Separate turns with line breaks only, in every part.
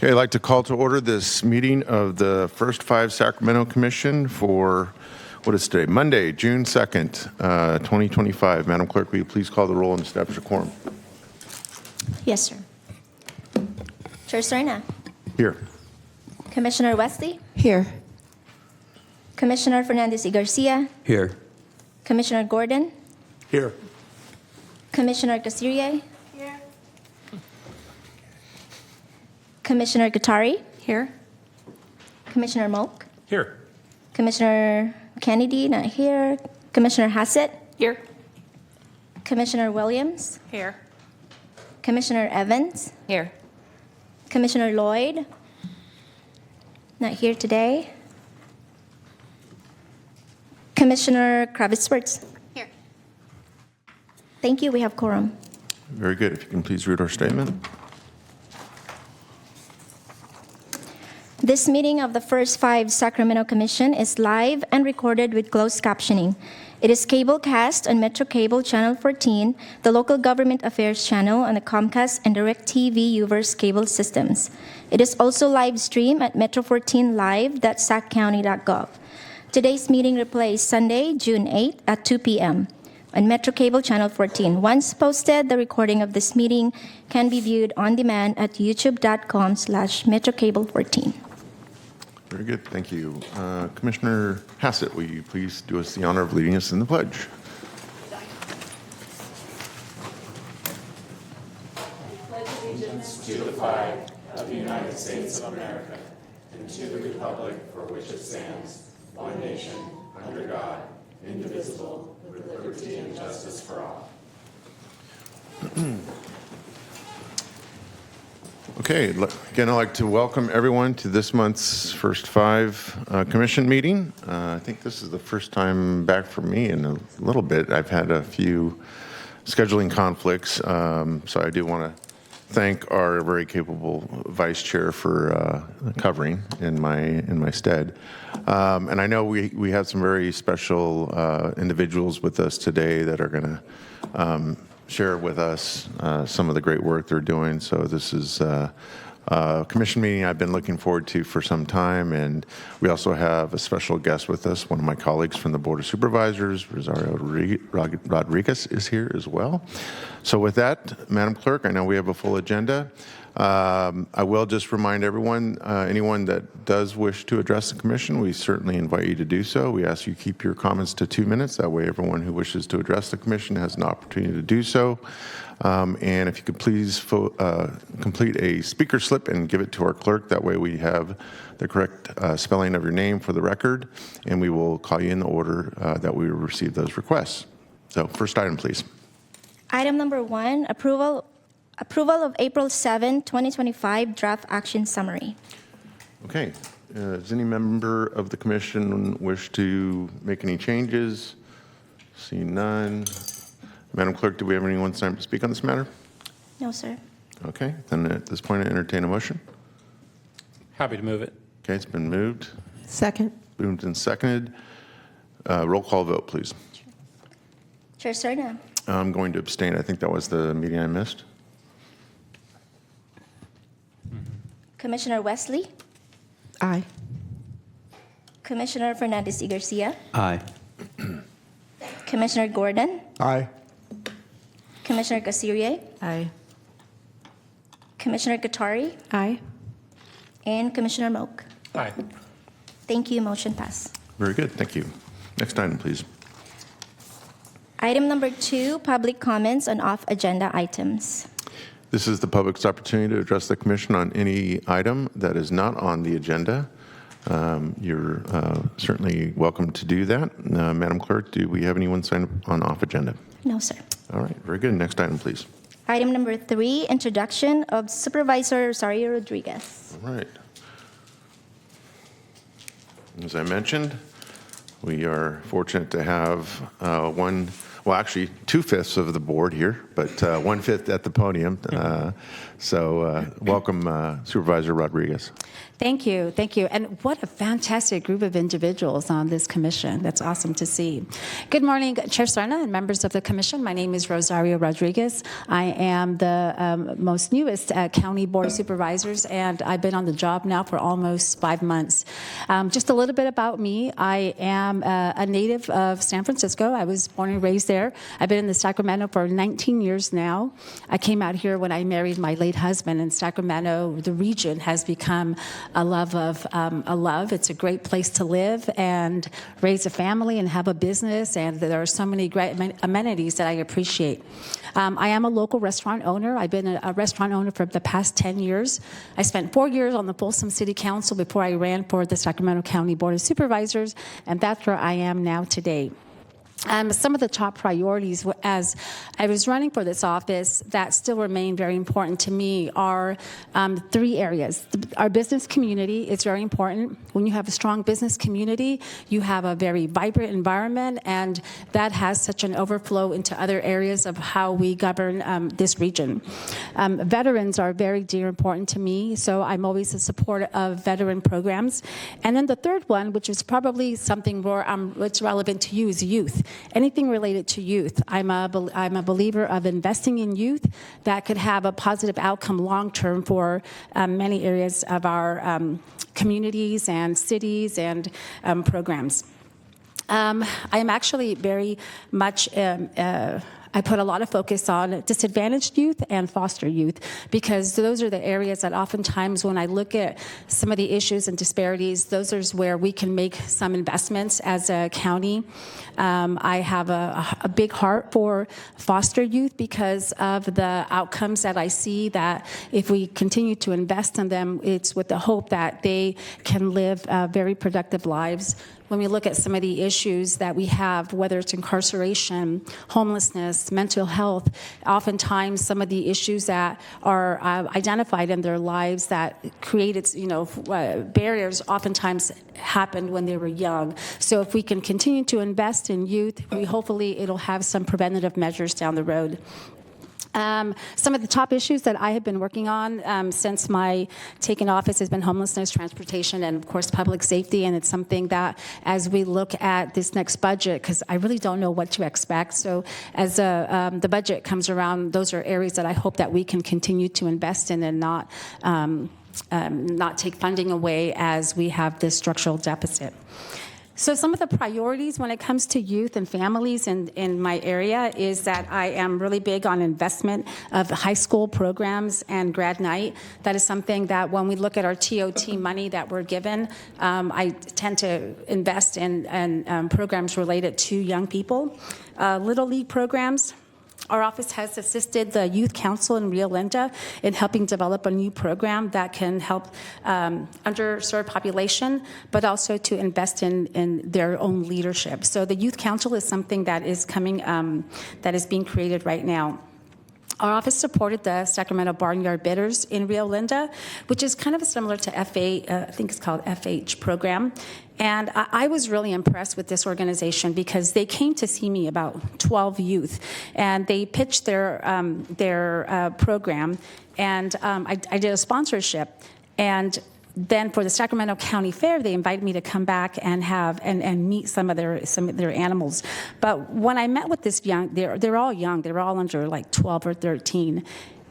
Okay, I'd like to call to order this meeting of the First Five Sacramento Commission for, what is today, Monday, June 2nd, 2025. Madam Clerk, will you please call the roll and establish a quorum?
Yes, sir. Chair Serna.
Here.
Commissioner Wesley.
Here.
Commissioner Fernandez y Garcia.
Here.
Commissioner Gordon.
Here.
Commissioner Casirier. Here. Commissioner Guattari. Here. Commissioner Moak.
Here.
Commissioner Kennedy, not here. Commissioner Hassett.
Here.
Commissioner Williams.
Here.
Commissioner Evans.
Here.
Commissioner Lloyd. Not here today. Commissioner Kravitz-Wertz.
Here.
Thank you. We have quorum.
Very good. If you can please read our statement.
This meeting of the First Five Sacramento Commission is live and recorded with closed captioning. It is cablecast on Metro Cable Channel 14, the Local Government Affairs channel on the Comcast and DirecTV Uverse cable systems. It is also live streamed at metro14live.saccounty.gov. Today's meeting replays Sunday, June 8 at 2 p.m. on Metro Cable Channel 14. Once posted, the recording of this meeting can be viewed on demand at youtube.com/metrocable14.
Very good. Thank you. Commissioner Hassett, will you please do us the honor of leading us in the pledge?
To the flag of the United States of America and to the republic for which it stands, one nation, under God, indivisible, with liberty and justice for all.
Okay, again, I'd like to welcome everyone to this month's First Five Commission meeting. I think this is the first time back for me in a little bit. I've had a few scheduling conflicts, so I do want to thank our very capable vice chair for covering in my stead. And I know we have some very special individuals with us today that are going to share with us some of the great work they're doing. So this is a commission meeting I've been looking forward to for some time, and we also have a special guest with us. One of my colleagues from the Board of Supervisors, Rosario Rodriguez, is here as well. So with that, Madam Clerk, I know we have a full agenda. I will just remind everyone, anyone that does wish to address the commission, we certainly invite you to do so. We ask you keep your comments to 2 minutes. That way everyone who wishes to address the commission has an opportunity to do so. And if you could please complete a speaker slip and give it to our clerk. That way we have the correct spelling of your name for the record, and we will call you in the order that we receive those requests. So first item, please.
Item number 1, approval of April 7, 2025 draft action summary.
Okay. Does any member of the commission wish to make any changes? See none. Madam Clerk, do we have anyone signed up to speak on this matter?
No, sir.
Okay. Then at this point, I entertain a motion.
Happy to move it.
Okay. It's been moved.
Second.
Moved and seconded. Roll call vote, please.
Chair Serna.
I'm going to abstain. I think that was the meeting I missed.
Commissioner Wesley.
Aye.
Commissioner Fernandez y Garcia.
Aye.
Commissioner Gordon.
Aye.
Commissioner Casirier.
Aye.
Commissioner Guattari.
Aye.
And Commissioner Moak.
Aye.
Thank you. Motion passed.
Very good. Thank you. Next item, please.
Item number 2, public comments on off-agenda items.
This is the public's opportunity to address the commission on any item that is not on the agenda. You're certainly welcome to do that. Madam Clerk, do we have anyone signed up on off agenda?
No, sir.
All right, very good. Next item, please.
Item number 3, introduction of Supervisor Rosario Rodriguez.
All right. As I mentioned, we are fortunate to have one well, actually, 2/5 of the board here, but 1/5 at the podium. So welcome, Supervisor Rodriguez.
Thank you. Thank you. And what a fantastic group of individuals on this commission. That's awesome to see. Good morning, Chair Serna and members of the commission. My name is Rosario Rodriguez. I am the most newest County Board of Supervisors, and I've been on the job now for almost 5 months. Just a little bit about me. I am a native of San Francisco. I was born and raised there. I've been in the Sacramento for 19 years now. I came out here when I married my late husband, and Sacramento, the region, has become a love. It's a great place to live and raise a family and have a business, and there are so many great amenities that I appreciate. I am a local restaurant owner. I've been a restaurant owner for the past 10 years. I spent 4 years on the Folsom City Council before I ran for the Sacramento County Board of Supervisors, and that's where I am now today. Some of the top priorities as I was running for this office that still remain very important to me are 3 areas. Our business community is very important. When you have a strong business community, you have a very vibrant environment, and that has such an overflow into other areas of how we govern this region. Veterans are very dear important to me, so I'm always a supporter of veteran programs. And then the third one, which is probably something more what's relevant to you, is youth. Anything related to youth. I'm a believer of investing in youth that could have a positive outcome long-term for many areas of our communities and cities and programs. I am actually very much I put a lot of focus on disadvantaged youth and foster youth, because those are the areas that oftentimes when I look at some of the issues and disparities, those are where we can make some investments as a county. I have a big heart for foster youth because of the outcomes that I see, that if we continue to invest in them, it's with the hope that they can live very productive lives. When we look at some of the issues that we have, whether it's incarceration, homelessness, mental health, oftentimes some of the issues that are identified in their lives that created, barriers oftentimes happened when they were young. So if we can continue to invest in youth, hopefully it'll have some preventative measures down the road. Some of the top issues that I have been working on since my taking office has been homelessness, transportation, and of course public safety. And it's something that as we look at this next budget, because I really don't know what to expect. So as the budget comes around, those are areas that I hope that we can continue to invest in and not take funding away as we have this structural deficit. So some of the priorities when it comes to youth and families in my area is that I am really big on investment of high school programs and grad night. That is something that when we look at our TOT money that we're given, I tend to invest in programs related to young people. Little League programs. Our office has assisted the Youth Council in Rio Linda in helping develop a new program that can help underserved population, but also to invest in their own leadership. So the Youth Council is something that is coming, that is being created right now. Our office supported the Sacramento Barnyard Bidders in Rio Linda, which is kind of similar to I think it's called FH program. And I was really impressed with this organization because they came to see me, about 12 youth, and they pitched their program, and I did a sponsorship. And then for the Sacramento County Fair, they invited me to come back and meet some of their animals. But when I met with this they're all young. They're all under like 12 or 13.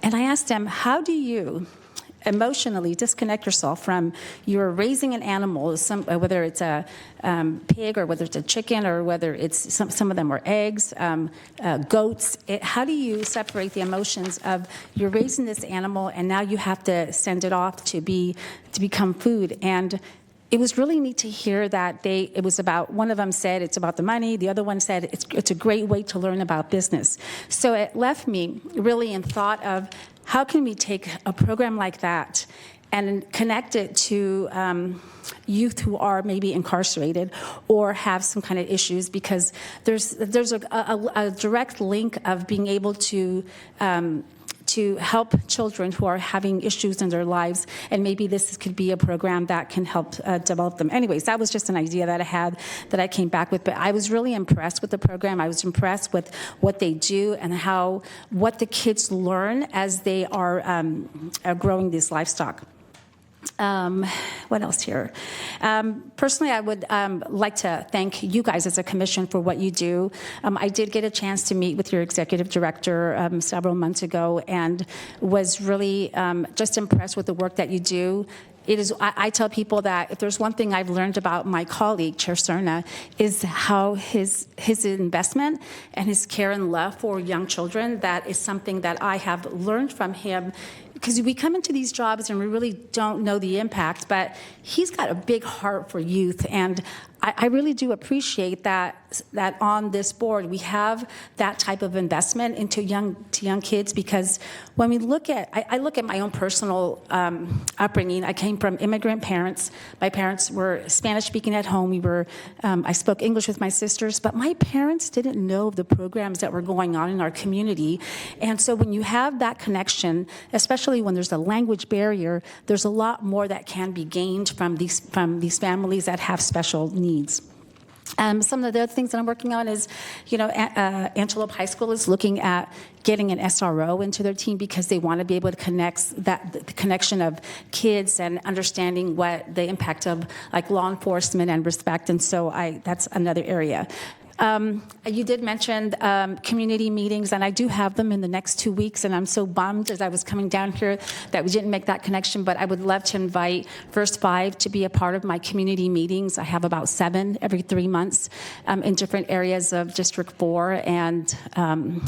And I asked them, how do you emotionally disconnect yourself from you're raising an animal, whether it's a pig or whether it's a chicken or whether it's some of them are eggs, goats. How do you separate the emotions of you're raising this animal and now you have to send it off to become food? And it was really neat to hear that it was about, one of them said it's about the money, the other one said it's a great way to learn about business. So it left me really in thought of how can we take a program like that and connect it to youth who are maybe incarcerated or have some kind of issues, because there's a direct link of being able to to help children who are having issues in their lives, and maybe this could be a program that can help develop them. Anyways, that was just an idea that I had that I came back with, but I was really impressed with the program. I was impressed with what they do and what the kids learn as they are growing this livestock. What else here? Personally, I would like to thank you guys as a commission for what you do. I did get a chance to meet with your executive director several months ago and was really just impressed with the work that you do. I tell people that if there's one thing I've learned about my colleague, Chair Serna, is how his investment and his care and love for young children, that is something that I have learned from him. Because we come into these jobs and we really don't know the impact, but he's got a big heart for youth, and I really do appreciate that on this board we have that type of investment into young kids. Because when we look at, I look at my own personal upbringing. I came from immigrant parents. My parents were Spanish speaking at home. I spoke English with my sisters, but my parents didn't know of the programs that were going on in our community. And so when you have that connection, especially when there's a language barrier, there's a lot more that can be gained from these families that have special needs. Some of the other things that I'm working on is, Antelope High School is looking at getting an SRO into their team because they want to be able to connect the connection of kids and understanding what the impact of like law enforcement and respect. And so that's another area. You did mention community meetings, and I do have them in the next 2 weeks, and I'm so bummed as I was coming down here that we didn't make that connection, but I would love to invite First Five to be a part of my community meetings. I have about 7 every 3 months in different areas of District 4, and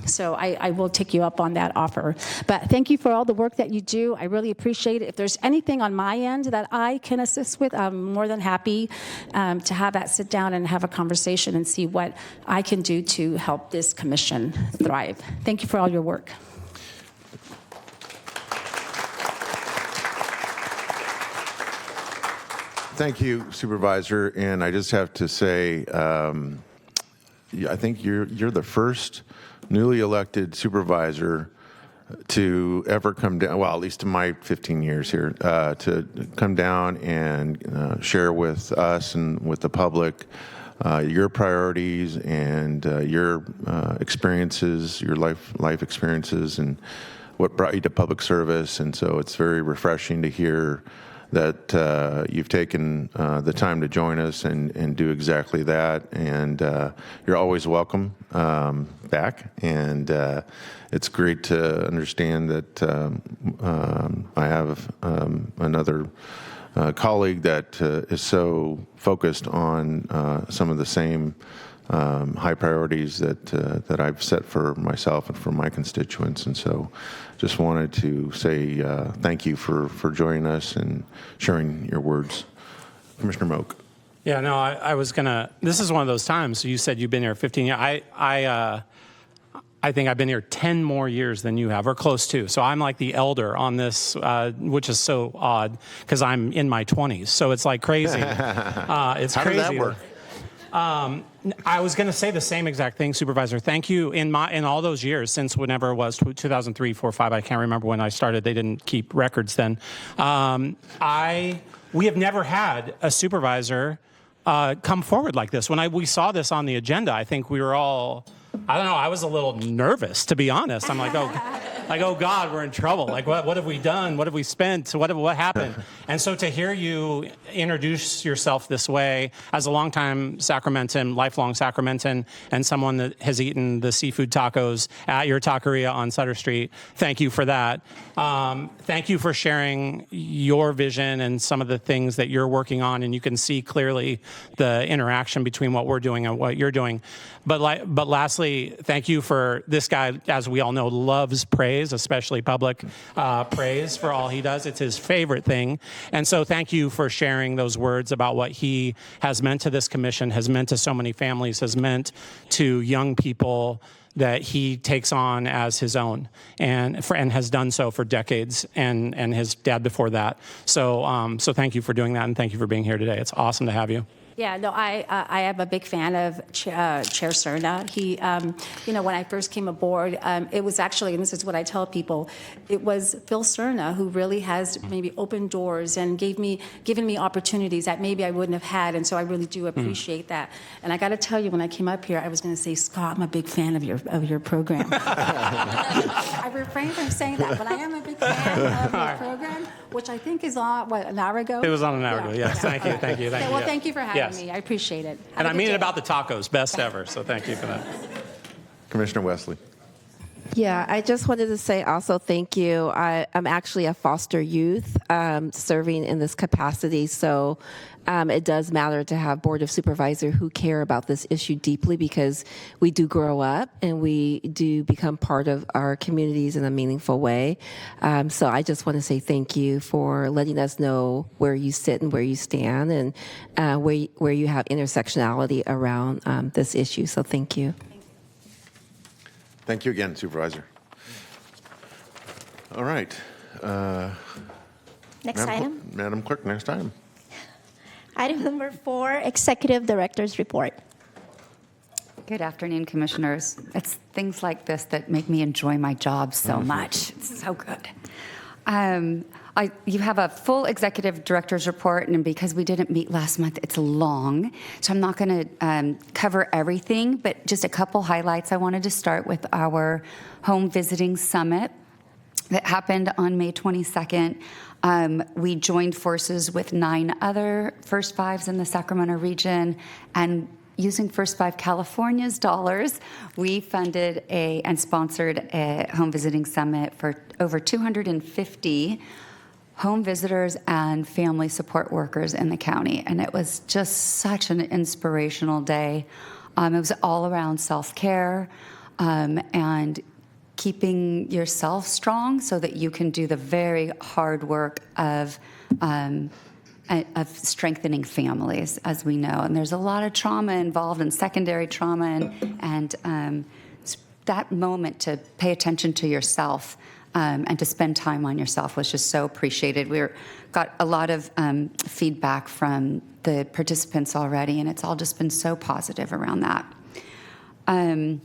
so I will take you up on that offer. But thank you for all the work that you do. I really appreciate it. If there's anything on my end that I can assist with, I'm more than happy to have that sit down and have a conversation and see what I can do to help this commission thrive. Thank you for all your work.
Thank you, Supervisor. And I just have to say, I think you're the first newly elected supervisor to ever come down, well, at least in my 15 years here, to come down and share with us and with the public your priorities and your experiences, your life experiences, and what brought you to public service. And so it's very refreshing to hear that you've taken the time to join us and do exactly that. And you're always welcome back. And it's great to understand that I have another colleague that is so focused on some of the same high priorities that I've set for myself and for my constituents. And so just wanted to say thank you for joining us and sharing your words. Commissioner Moak.
Yeah, no, I was going to, this is one of those times, you said you've been here 15 years. I think I've been here 10 more years than you have, or close to. So I'm like the elder on this, which is so odd because I'm in my 20s. So it's like crazy. It's
How
crazy.
does that work?
I was going to say the same exact thing, Supervisor. Thank you. In all those years, since whenever it was 2003, 4, 5, I can't remember when I started. They didn't keep records then. We have never had a supervisor come forward like this. When we saw this on the agenda, I think we were all, I don't know, I was a little nervous, to be honest. I'm like, oh God, we're in trouble. Like, what have we done? What have we spent? What happened? And so to hear you introduce yourself this way as a longtime Sacramentan, lifelong Sacramentan, and someone that has eaten the seafood tacos at your taqueria on Sutter Street, thank you for that. Thank you for sharing your vision and some of the things that you're working on, and you can see clearly the interaction between what we're doing and what you're doing. But lastly, thank you for this guy, as we all know, loves praise, especially public praise for all he does. It's his favorite thing. And so thank you for sharing those words about what he has meant to this commission, has meant to so many families, has meant to young people that he takes on as his own and has done so for decades, and his dad before that. So thank you for doing that, and thank you for being here today. It's awesome to have you.
Yeah, no, I am a big fan of Chair Cerna. He, when I first came aboard, it was actually, and this is what I tell people, it was Phil Cerna who really has maybe opened doors and given me opportunities that maybe I wouldn't have had, and so I really do appreciate that. And I got to tell you, when I came up here, I was going to say, Scott, I'm a big fan of your program. I refrained from saying that, but I am a big fan of your program, which I think is on, an hour ago?
It was on an hour ago, yes. Thank you.
Okay, well, thank you for having
Yes.
me. I appreciate it. Have
And
a
I
good
mean it
day.
about the tacos, best ever, so thank you for that.
Commissioner Wesley.
Yeah, I just wanted to say also thank you. I'm actually a foster youth serving in this capacity, so it does matter to have Board of Supervisors who care about this issue deeply because we do grow up and we do become part of our communities in a meaningful way. So I just want to say thank you for letting us know where you sit and where you stand and where you have intersectionality around this issue. So thank you.
Thank you again, Supervisor. All right.
Next item.
Madam Clerk, next item.
Item number 4, Executive Director's Report.
Good afternoon, Commissioners. It's things like this that make me enjoy my job so much. It's so good. You have a full Executive Director's Report, and because we didn't meet last month, it's long. So I'm not going to cover everything, but just a couple highlights. I wanted to start with our Home Visiting Summit that happened on May 22nd. We joined forces with 9 other First Fives in the Sacramento region, and using First Five California's dollars, we funded and sponsored a home visiting summit for over 250 home visitors and family support workers in the county. And it was just such an inspirational day. It was all around self-care and keeping yourself strong so that you can do the very hard work of strengthening families, as we know. And there's a lot of trauma involved and secondary trauma, and that moment to pay attention to yourself and to spend time on yourself was just so appreciated. We got a lot of feedback from the participants already, and it's all just been so positive around that. And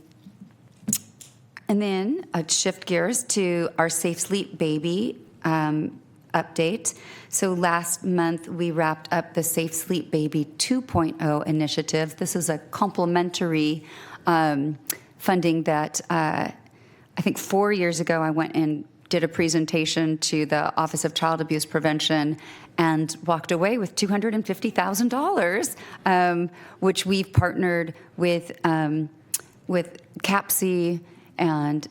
then I'd shift gears to our Safe Sleep Baby update. So last month, we wrapped up the Safe Sleep Baby 2.0 initiative. This is a complementary funding that I think 4 years ago, I went and did a presentation to the Office of Child Abuse Prevention and walked away with $250,000, which we've partnered with CAPC and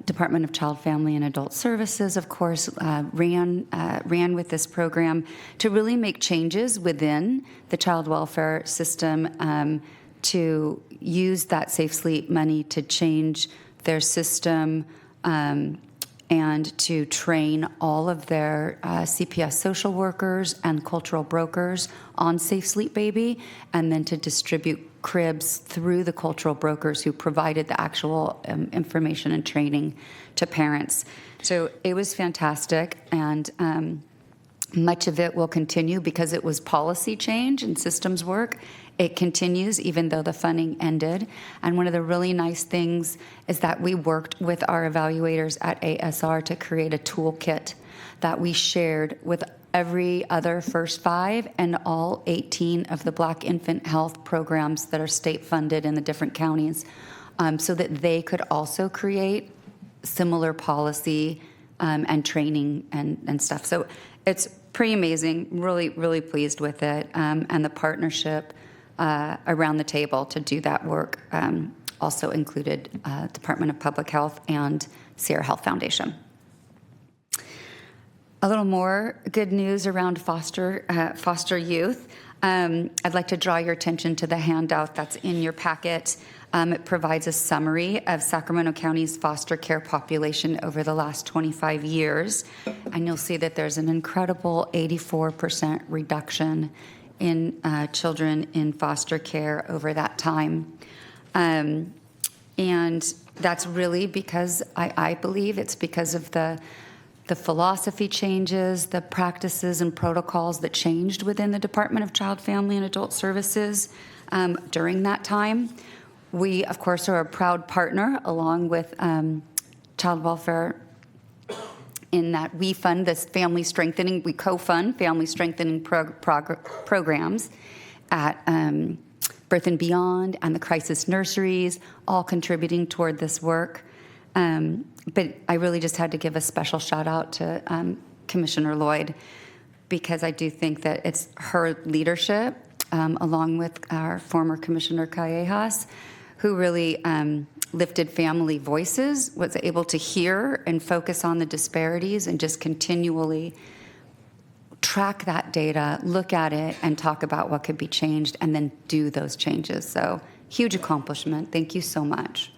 Department of Child, Family, and Adult Services, of course, ran with this program to really make changes within the child welfare system to use that Safe Sleep money to change their system and to train all of their CPS social workers and cultural brokers on Safe Sleep Baby, and then to distribute cribs through the cultural brokers who provided the actual information and training to parents. So it was fantastic, and much of it will continue because it was policy change and systems work. It continues even though the funding ended. And one of the really nice things is that we worked with our evaluators at ASR to create a toolkit that we shared with every other First Five and all 18 of the Black infant health programs that are state funded in the different counties, so that they could also create similar policy and training and stuff. So it's pretty amazing. Really, really pleased with it. And the partnership around the table to do that work also included Department of Public Health and Sierra Health Foundation. A little more good news around foster youth. I'd like to draw your attention to the handout that's in your packet. It provides a summary of Sacramento County's foster care population over the last 25 years. And you'll see that there's an incredible 84% reduction in children in foster care over that time. And that's really because, I believe it's because of the the philosophy changes, the practices and protocols that changed within the Department of Child, Family, and Adult Services during that time. We, of course, are a proud partner along with Child Welfare in that we fund this family strengthening, we co-fund family strengthening programs at Birth and Beyond and the crisis nurseries, all contributing toward this work. But I really just had to give a special shout out to Commissioner Lloyd, because I do think that it's her leadership, along with our former Commissioner Callejas, who really lifted family voices, was able to hear and focus on the disparities and just continually track that data, look at it, and talk about what could be changed, and then do those changes. So huge accomplishment. Thank you so much.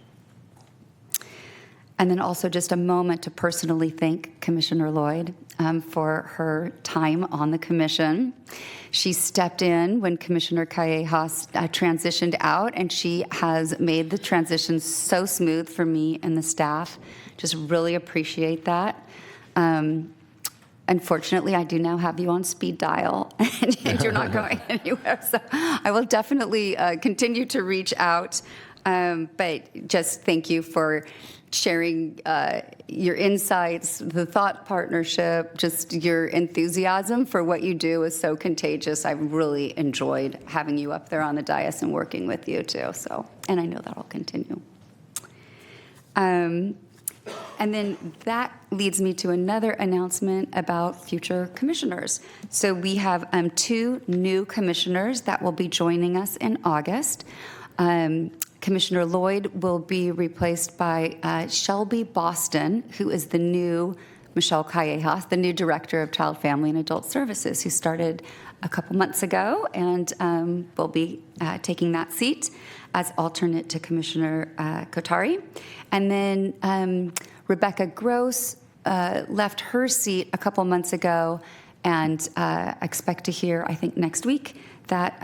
And then also just a moment to personally thank Commissioner Lloyd for her time on the commission. She stepped in when Commissioner Callejas transitioned out, and she has made the transition so smooth for me and the staff. Just really appreciate that. Unfortunately, I do now have you on speed dial, and you're not going anywhere. So I will definitely continue to reach out. But just thank you for sharing your insights, the thought partnership, just your enthusiasm for what you do is so contagious. I've really enjoyed having you up there on the dais and working with you too. So, and I know that'll continue. And then that leads me to another announcement about future commissioners. So we have 2 new commissioners that will be joining us in August. Commissioner Lloyd will be replaced by Shelby Boston, who is the new Michelle Callejas, the new Director of Child, Family, and Adult Services, who started a couple months ago and will be taking that seat as alternate to Commissioner Kotari. And then Rebecca Gross left her seat a couple months ago, and I expect to hear, I think next week, that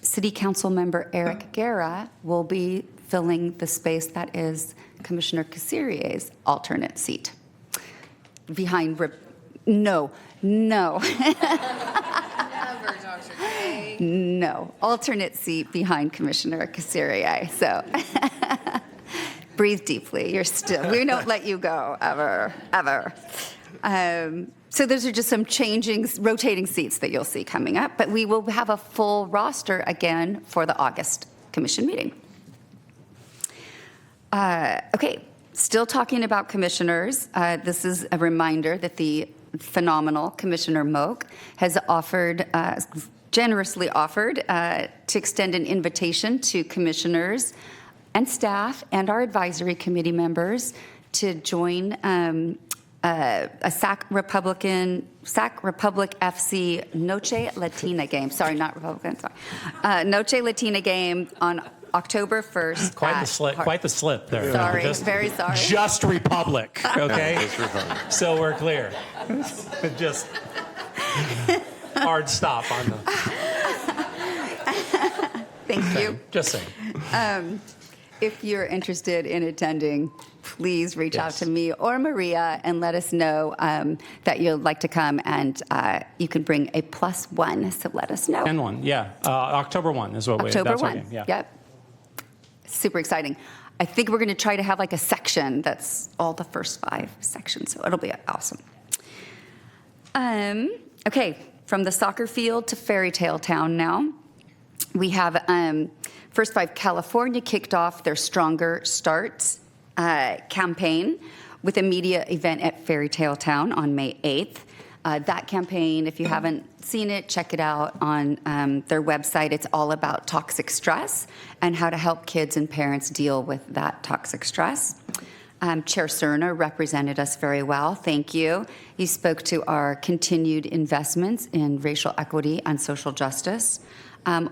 City Council member Eric Guerra will be filling the space that is Commissioner Casirier's alternate seat. Behind, no.
Never, Dr. K.
No, alternate seat behind Commissioner Casirier. So breathe deeply. You're still, we don't let you go ever, ever. So those are just some rotating seats that you'll see coming up, but we will have a full roster again for the August commission meeting. Okay, still talking about commissioners. This is a reminder that the phenomenal Commissioner Moak has generously offered to extend an invitation to commissioners and staff and our advisory committee members to join a Sac Republic FC Noche Latina game. Sorry, not Republican. Sorry, Noche Latina game on October 1st.
Quite the slip there.
Sorry, very sorry.
Just Republic, okay?
Just Republic.
So we're clear. Just hard stop on the.
Thank you.
Just saying.
If you're interested in attending, please reach out
Yes.
to me or Maria and let us know that you'd like to come, and you can bring a +1, so let us know.
And 1, yeah. October 1 is what
October
that's our
1,
game, yeah.
Yep. Super exciting. I think we're going to try to have like a section that's all the first 5 sections, so it'll be awesome. Okay, from the soccer field to Fairy Tale Town now. We have First 5 California kicked off their Stronger Starts campaign with a media event at Fairy Tale Town on May 8th. That campaign, if you haven't seen it, check it out on their website. It's all about toxic stress and how to help kids and parents deal with that toxic stress. Chair Cerna represented us very well. Thank you. He spoke to our continued investments in racial equity and social justice.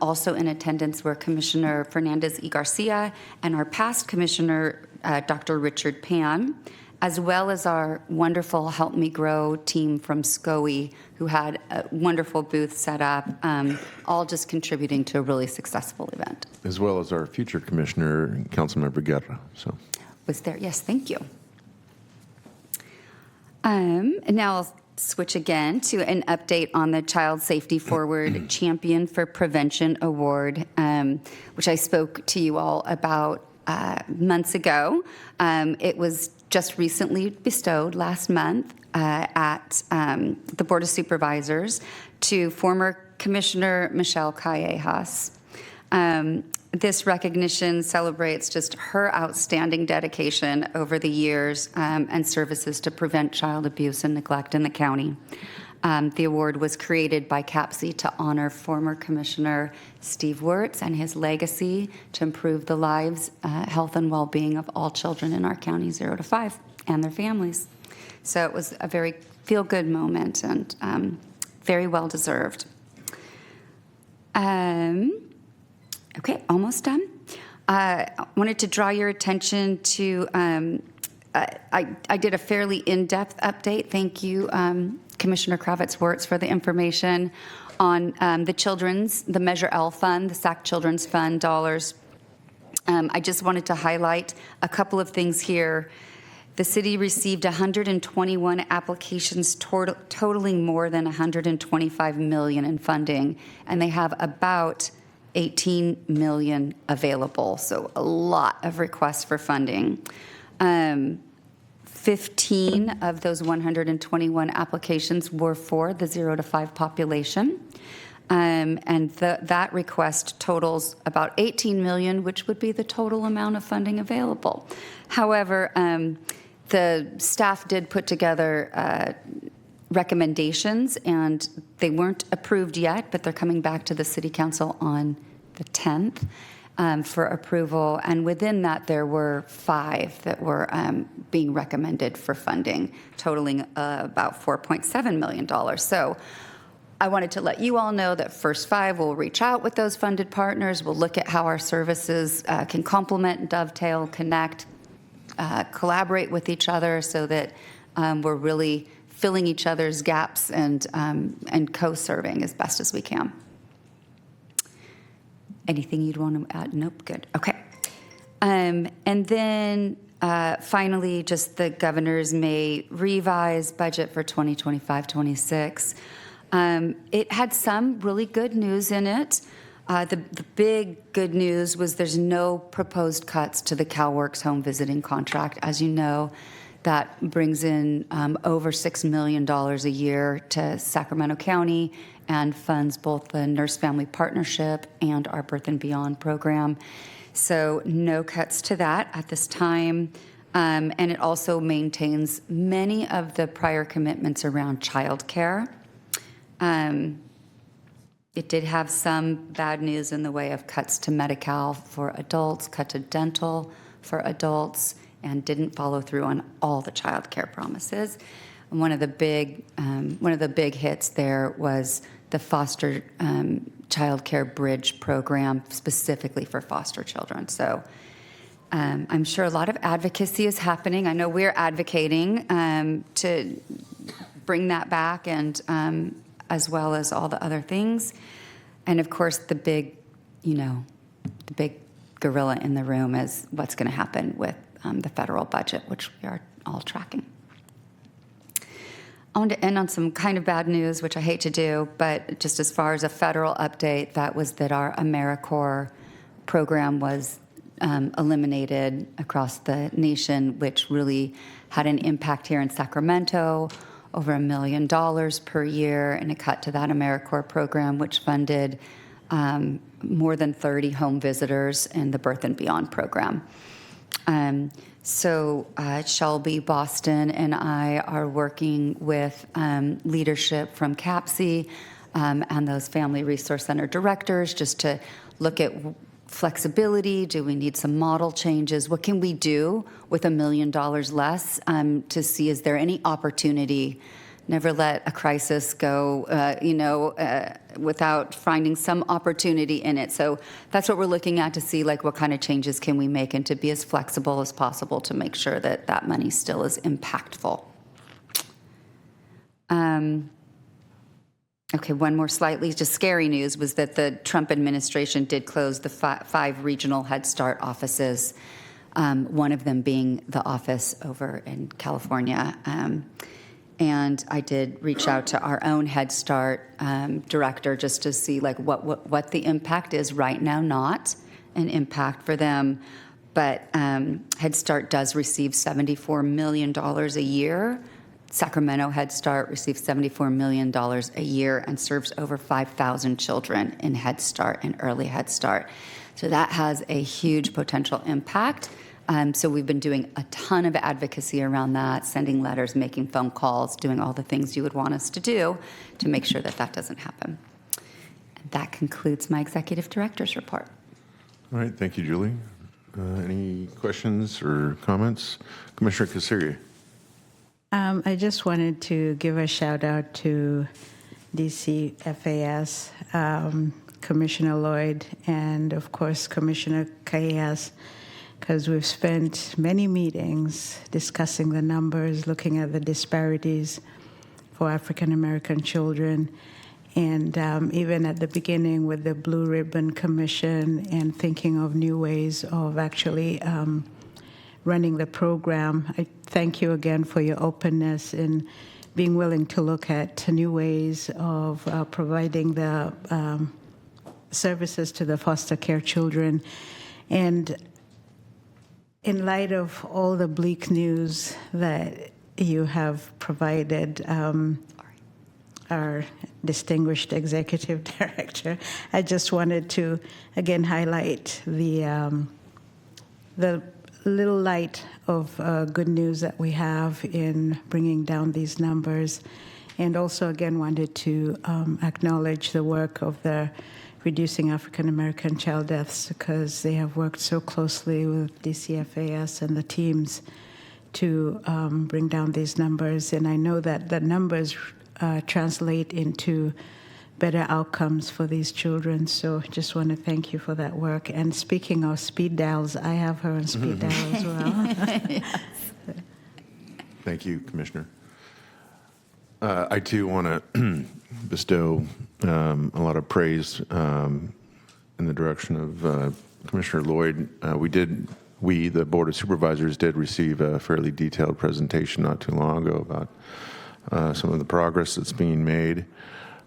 Also in attendance were Commissioner Fernandez y Garcia and our past Commissioner, Dr. Richard Pan, as well as our wonderful Help Me Grow team from SCOE, who had a wonderful booth set up, all just contributing to a really successful event.
As well as our future commissioner, Councilmember Guerra. So
Was there? Yes, thank you. And now I'll switch again to an update on the Child Safety Forward Champion for Prevention Award, which I spoke to you all about months ago. It was just recently bestowed last month at the Board of Supervisors to former Commissioner Michelle Callejas. This recognition celebrates just her outstanding dedication over the years and services to prevent child abuse and neglect in the county. The award was created by CAPC to honor former Commissioner Steve Wirtz and his legacy to improve the lives, health, and well-being of all children in our county 0 to 5 and their families. So it was a very feel-good moment and very well-deserved. Okay, almost done. I wanted to draw your attention to, I did a fairly in-depth update. Thank you, Commissioner Kravitz-Wirtz, for the information on the Measure L Fund, the SAC Children's Fund dollars. I just wanted to highlight a couple of things here. The city received 121 applications totaling more than $125 million in funding, and they have about 18 million available, so a lot of requests for funding. 15 of those 121 applications were for the 0 to 5 population, and that request totals about 18 million, which would be the total amount of funding available. However, the staff did put together recommendations, and they weren't approved yet, but they're coming back to the City Council on the 10th for approval. And within that, there were 5 that were being recommended for funding, totaling about $4.7 million. So I wanted to let you all know that First 5 will reach out with those funded partners. We'll look at how our services can complement, dovetail, connect, collaborate with each other so that we're really filling each other's gaps and co-serving as best as we can. Anything you'd want to add? Nope, good. Okay. And then finally, just the governor's May revised budget for 2025-26. It had some really good news in it. The big good news was there's no proposed cuts to the CalWorks home visiting contract. As you know, that brings in over $6 million a year to Sacramento County and funds both the Nurse Family Partnership and our Birth and Beyond program. So no cuts to that at this time. And it also maintains many of the prior commitments around childcare. It did have some bad news in the way of cuts to Medi-Cal for adults, cut to dental for adults, and didn't follow through on all the child care promises. And one of the big hits there was the foster child care bridge program specifically for foster children. So I'm sure a lot of advocacy is happening. I know we're advocating to bring that back, and as well as all the other things. And of course, the big gorilla in the room is what's going to happen with the federal budget, which we are all tracking. I want to end on some kind of bad news, which I hate to do, but just as far as a federal update, that was that our AmeriCorps program was eliminated across the nation, which really had an impact here in Sacramento, over $1 million per year, and a cut to that AmeriCorps program, which funded more than 30 home visitors in the Birth and Beyond program. So Shelby, Boston, and I are working with leadership from CAPC and those Family Resource Center directors just to look at flexibility. Do we need some model changes? What can we do with $1 million less to see, is there any opportunity? Never let a crisis go, without finding some opportunity in it. So that's what we're looking at to see, like, what kind of changes can we make and to be as flexible as possible to make sure that that money still is impactful. Okay, one more slightly just scary news was that the Trump administration did close the 5 regional Head Start offices, one of them being the office over in California. And I did reach out to our own Head Start director just to see like what the impact is right now, not an impact for them. But Head Start does receive $74 million a year. Sacramento Head Start receives $74 million a year and serves over 5,000 children in Head Start and early Head Start. So that has a huge potential impact. So we've been doing a ton of advocacy around that, sending letters, making phone calls, doing all the things you would want us to do to make sure that that doesn't happen. And that concludes my executive director's report.
All right, thank you, Julie. Any questions or comments? Commissioner Kasiri.
I just wanted to give a shout out to DCFAS, Commissioner Lloyd, and of course Commissioner Calles, because we've spent many meetings discussing the numbers, looking at the disparities for African American children, and even at the beginning with the Blue Ribbon Commission and thinking of new ways of actually running the program. I thank you again for your openness in being willing to look at new ways of providing the services to the foster care children. And in light of all the bleak news that you have provided, our distinguished executive director, I just wanted to again highlight the little light of good news that we have in bringing down these numbers, and also again wanted to acknowledge the work of the Reducing African American Child Deaths, because they have worked so closely with DCFAS and the teams to bring down these numbers. And I know that the numbers translate into better outcomes for these children. So just want to thank you for that work. And speaking of speed dials, I have her on speed dial as well.
Yes.
Thank you, Commissioner. I too want to bestow a lot of praise in the direction of Commissioner Lloyd. We, the Board of Supervisors, did receive a fairly detailed presentation not too long ago about some of the progress that's being made.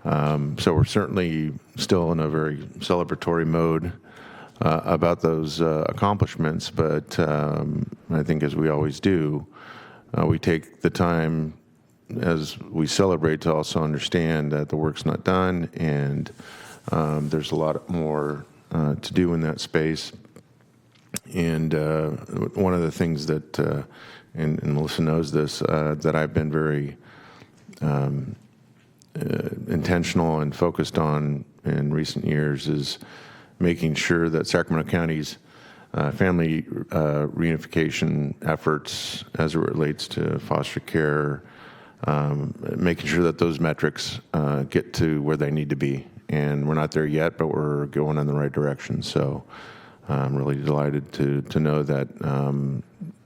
So we're certainly still in a very celebratory mode about those accomplishments, but I think, as we always do, we take the time as we celebrate to also understand that the work's not done, and there's a lot more to do in that space. And one of the things that, and Melissa knows this, that I've been very intentional and focused on in recent years is making sure that Sacramento County's family reunification efforts as it relates to foster care, making sure that those metrics get to where they need to be. And we're not there yet, but we're going in the right direction. So I'm really delighted to know that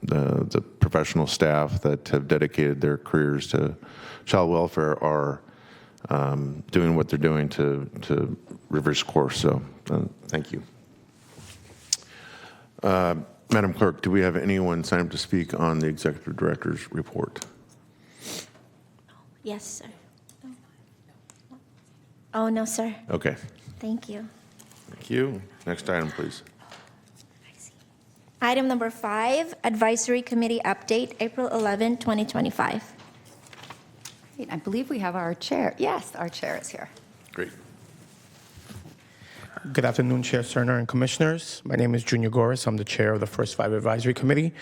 the professional staff that have dedicated their careers to child welfare are doing what they're doing to reverse course. So thank you. Madam Clerk, do we have anyone signed up to speak on the Executive Director's report?
Yes, sir. Oh, no, sir.
Okay.
Thank you.
Thank you. Next item, please.
Item number 5, Advisory Committee Update, April 11, 2025.
I believe we have our chair. Yes, our chair is here.
Great.
Good afternoon, Chair Cerner and Commissioners. My name is Junior Goris. I'm the chair of the First Five Advisory Committee.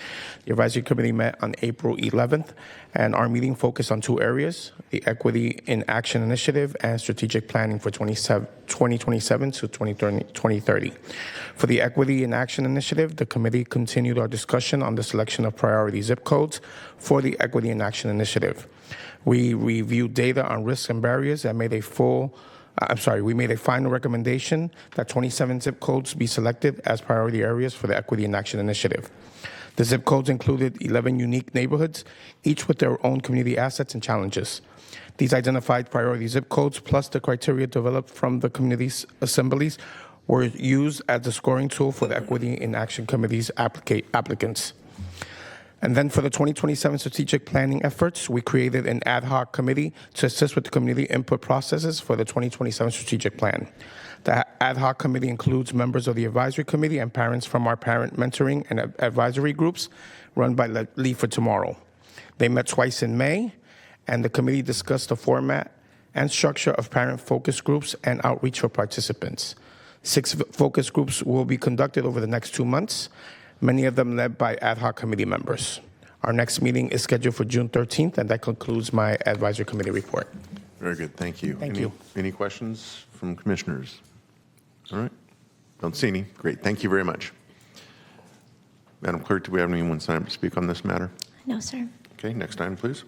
The Advisory Committee met on April 11th, and our meeting focused on 2 areas: the Equity in Action Initiative and strategic planning for 2027 to 2030. For the Equity in Action Initiative, the committee continued our discussion on the selection of priority zip codes for the Equity in Action Initiative. We reviewed data on risks and barriers and we made a final recommendation that 27 zip codes be selected as priority areas for the Equity in Action Initiative. The zip codes included 11 unique neighborhoods, each with their own community assets and challenges. These identified priority zip codes, plus the criteria developed from the community assemblies, were used as the scoring tool for the Equity in Action Committee's applicants. And then for the 2027 strategic planning efforts, we created an ad hoc committee to assist with the community input processes for the 2027 strategic plan. The ad hoc committee includes members of the advisory committee and parents from our parent mentoring and advisory groups run by Leave for Tomorrow. They met twice in May, and the committee discussed the format and structure of parent focus groups and outreach for participants. 6 focus groups will be conducted over the next 2 months, many of them led by ad hoc committee members. Our next meeting is scheduled for June 13th, and that concludes my advisory committee report.
Very good, thank you.
Thank you.
Any questions from commissioners? All right, don't see any. Great, thank you very much. Madam Clerk, do we have anyone sign up to speak on this matter?
No, sir.
Okay, next item, please.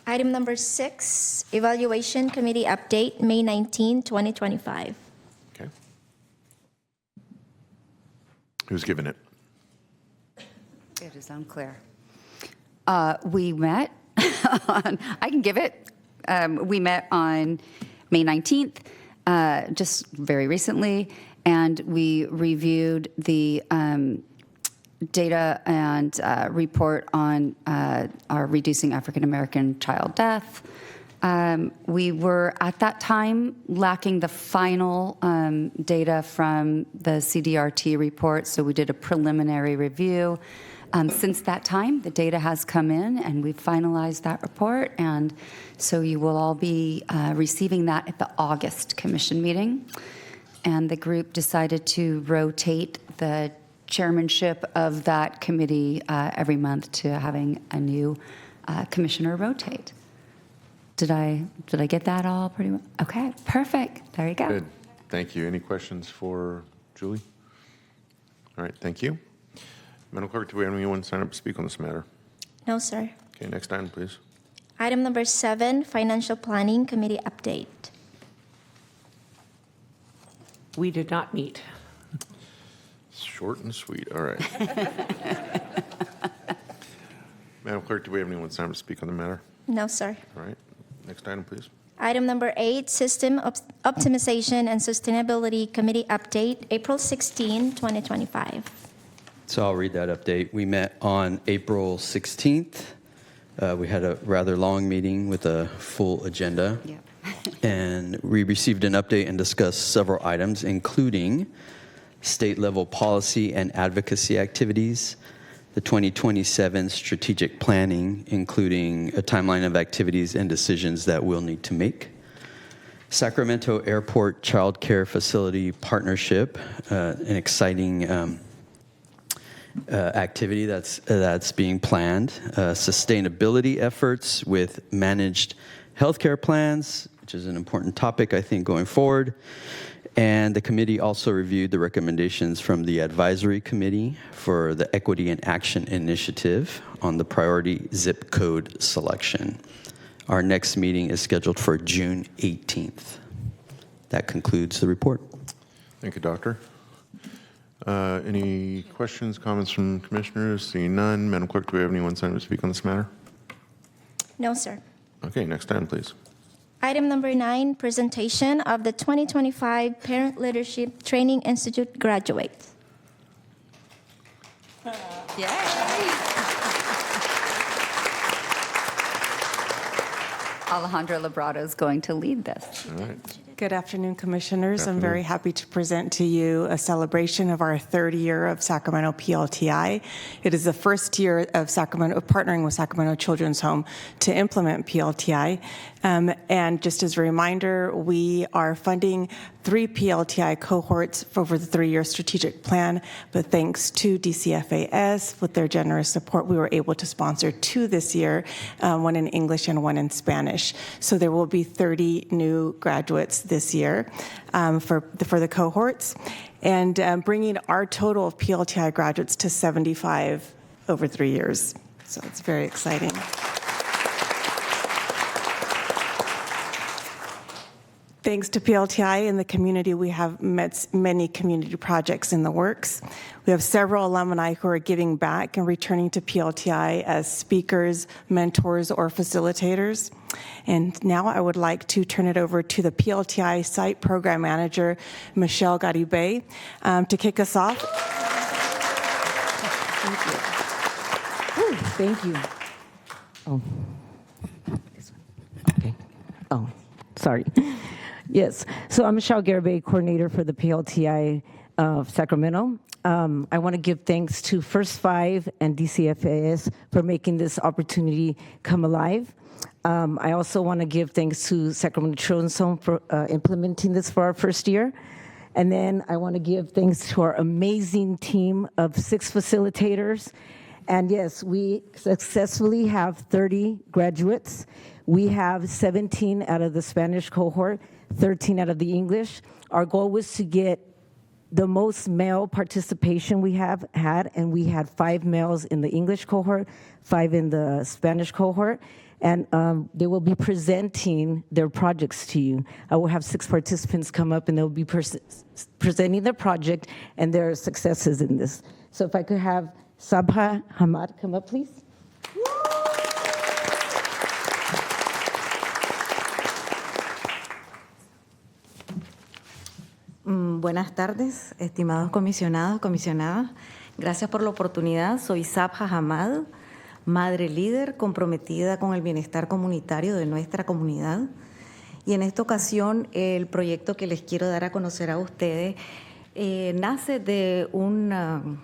Item number 6, Evaluation Committee Update, May 19, 2025.
Okay. Who's giving it?
It is unclear. We met on, I can give it. We met on May 19th, just very recently, and we reviewed the data and report on our reducing African American child death. We were at that time lacking the final data from the CDRT report, so we did a preliminary review. Since that time, the data has come in, and we've finalized that report, and so you will all be receiving that at the August commission meeting. And the group decided to rotate the chairmanship of that committee every month to having a new commissioner rotate. Did I get that all pretty well? Okay, perfect. There you go.
Good, thank you. Any questions for Julie? All right, thank you. Madam Clerk, do we have anyone sign up to speak on this matter?
No, sir.
Okay, next item, please.
Item number 7, Financial Planning Committee Update.
We did not meet.
Short and sweet, all right. Madam Clerk, do we have anyone sign up to speak on the matter?
No, sir.
All right, next item, please.
Item number 8, System Optimization and Sustainability Committee Update, April 16, 2025.
So I'll read that update. We met on April 16th. We had a rather long meeting with a full agenda.
Yeah.
And we received an update and discussed several items, including state-level policy and advocacy activities, the 2027 strategic planning, including a timeline of activities and decisions that we'll need to make, Sacramento Airport Child Care Facility Partnership, an exciting activity that's being planned, sustainability efforts with managed healthcare plans, which is an important topic, I think, going forward. And the committee also reviewed the recommendations from the advisory committee for the Equity in Action Initiative on the priority zip code selection. Our next meeting is scheduled for June 18th. That concludes the report.
Thank you, Doctor. Any questions, comments from commissioners? Seeing none. Madam Clerk, do we have anyone signed up to speak on this matter?
No, sir.
Okay, next item, please.
Item number 9, Presentation of the 2025 Parent Leadership Training Institute graduates.
Yay! Alejandra Labrado is going to lead this.
All right.
Good afternoon, Commissioners.
Good
I'm very happy to present to you a celebration of our 3rd year of Sacramento PLTI. It is the first year of Sacramento partnering with Sacramento Children's Home to implement PLTI. And just as a reminder, we are funding 3 PLTI cohorts over the 3-year strategic plan, but thanks to DCFAS, with their generous support, we were able to sponsor 2 this year, one in English and one in Spanish. So there will be 30 new graduates this year for the cohorts, and bringing our total of PLTI graduates to 75 over 3 years. So it's very exciting. Thanks to PLTI in the community, we have met many community projects in the works. We have several alumni who are giving back and returning to PLTI as speakers, mentors, or facilitators. And now I would like to turn it over to the PLTI Site Program Manager, Michelle Garibay, to kick us off. Thank you. Woo.
Thank you. Oh. Okay. Oh, sorry. Yes. So I'm Michelle Garibay, coordinator for the PLTI of Sacramento. I want to give thanks to First Five and DCFAS for making this opportunity come alive. I also want to give thanks to Sacramento Children's Home for implementing this for our first year. And then I want to give thanks to our amazing team of 6 facilitators. And yes, we successfully have 30 graduates. We have 17 out of the Spanish cohort, 13 out of the English. Our goal was to get the most male participation we have had, and we had 5 males in the English cohort, 5 in the Spanish cohort. And they will be presenting their projects to you. I will have 6 participants come up, and they'll be presenting their project and their successes in this. So if I could have Sabha Hamad come up, please.
Buenas tardes, estimados comisionados, comisionadas. Gracias por la oportunidad. Soy Sabha Hamad, madre líder comprometida con el bienestar comunitario de nuestra comunidad. Y en esta ocasión, el proyecto que les quiero dar a conocer a ustedes nace de una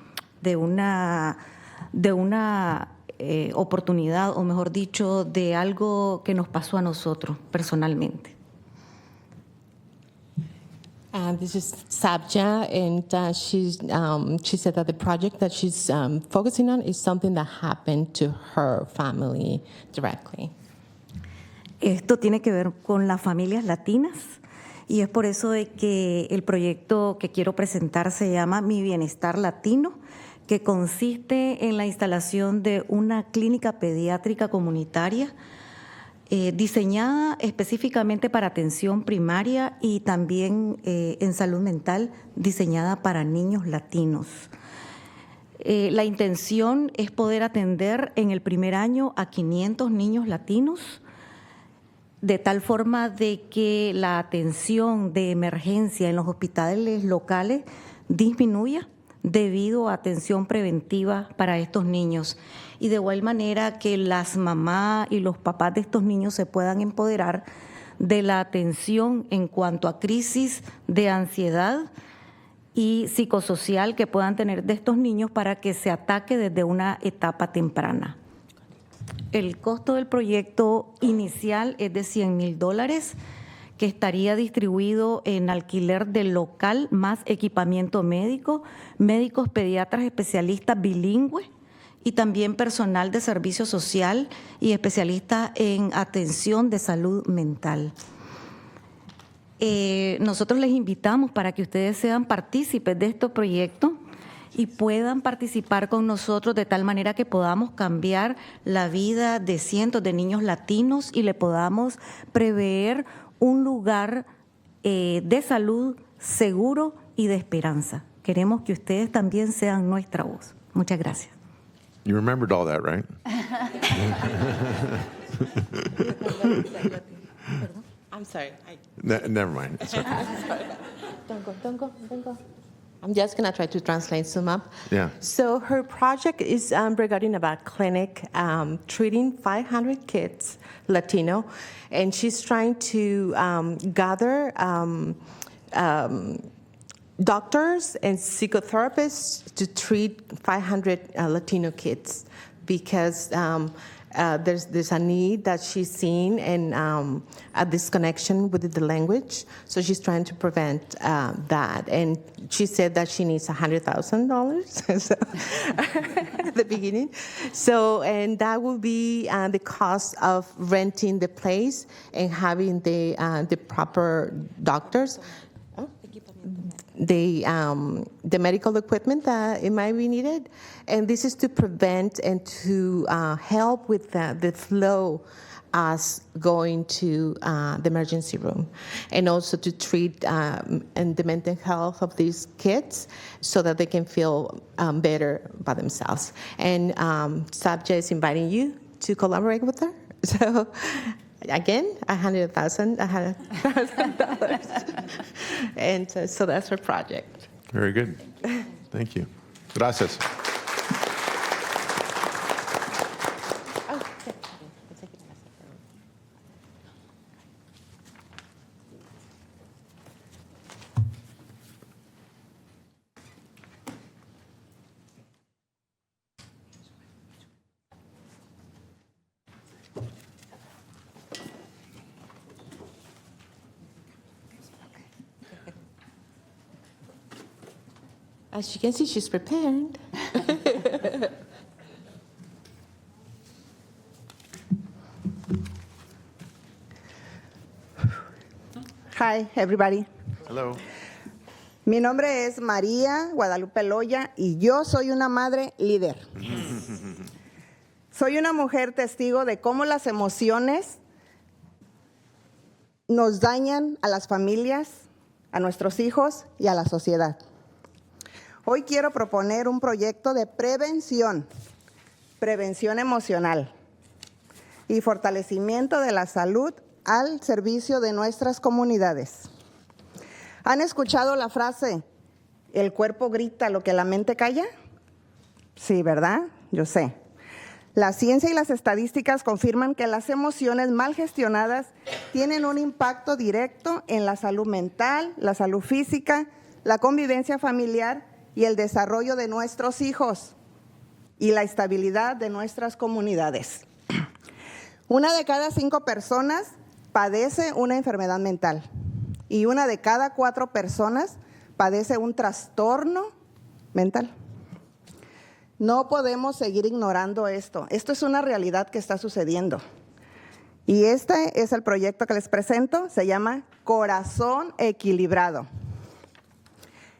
oportunidad, o mejor dicho, de algo que nos pasó a nosotros personalmente.
This is Sabja, and she said that the project that she's focusing on is something that happened to her family directly.
Esto tiene que ver con las familias latinas, y es por eso de que el proyecto que quiero presentar se llama Mi Bienestar Latino, que consiste en la instalación de una clínica pediátrica comunitaria diseñada específicamente para atención primaria y también en salud mental, diseñada para niños latinos. La intención es poder atender en el primer año a 500 niños latinos, de tal forma de que la atención de emergencia en los hospitales locales disminuya debido a atención preventiva para estos niños, y de igual manera que las mamás y los papás de estos niños se puedan empoderar de la atención en cuanto a crisis de ansiedad y psicosocial que puedan tener de estos niños, para que se ataque desde una etapa temprana. El costo del proyecto inicial es de $100,000, que estaría distribuido en alquiler del local más equipamiento médico, médicos pediatras especialistas bilingües y también personal de servicio social y especialistas en atención de salud mental. Nosotros les invitamos para que ustedes sean partícipes de este proyecto y puedan participar con nosotros de tal manera que podamos cambiar la vida de cientos de niños latinos y le podamos prever un lugar de salud seguro y de esperanza. Queremos que ustedes también sean nuestra voz. Muchas gracias.
You remembered all that, right?
I'm sorry.
Never mind. It's okay.
Don't go. I'm just going to try to translate some up.
Yeah.
So her project is regarding about clinic treating 500 kids, Latino, and she's trying to gather doctors and psychotherapists to treat 500 Latino kids, because there's a need that she's seeing, and a disconnection with the language. So she's trying to prevent that. And she said that she needs $100,000 so, at the beginning. So, and that will be the cost of renting the place and having the proper doctors. The medical equipment that it might be needed, and this is to prevent and to help with the flow as going to the emergency room, and also to treat and the mental health of these kids so that they can feel better by themselves. And Sabja is inviting you to collaborate with her. So. Again, $100,000, and so that's her project.
Very good. Thank you. Gracias.
As you can see, she's prepared.
Hi, everybody.
Hello.
Mi nombre es María Guadalupe Loya y yo soy una madre líder. Soy una mujer testigo de cómo las emociones nos dañan a las familias, a nuestros hijos y a la sociedad. Hoy quiero proponer un proyecto de prevención emocional y fortalecimiento de la salud al servicio de nuestras comunidades. ¿Han escuchado la frase, el cuerpo grita lo que la mente calla? Sí, ¿verdad? Yo sé. La ciencia y las estadísticas confirman que las emociones mal gestionadas tienen un impacto directo en la salud mental, la salud física, la convivencia familiar y el desarrollo de nuestros hijos y la estabilidad de nuestras comunidades. 1 de cada 5 personas padece una enfermedad mental y 1 de cada 4 personas padece un trastorno mental. No podemos seguir ignorando esto. Esto es una realidad que está sucediendo. Y este es el proyecto que les presento. Se llama Corazón Equilibrado.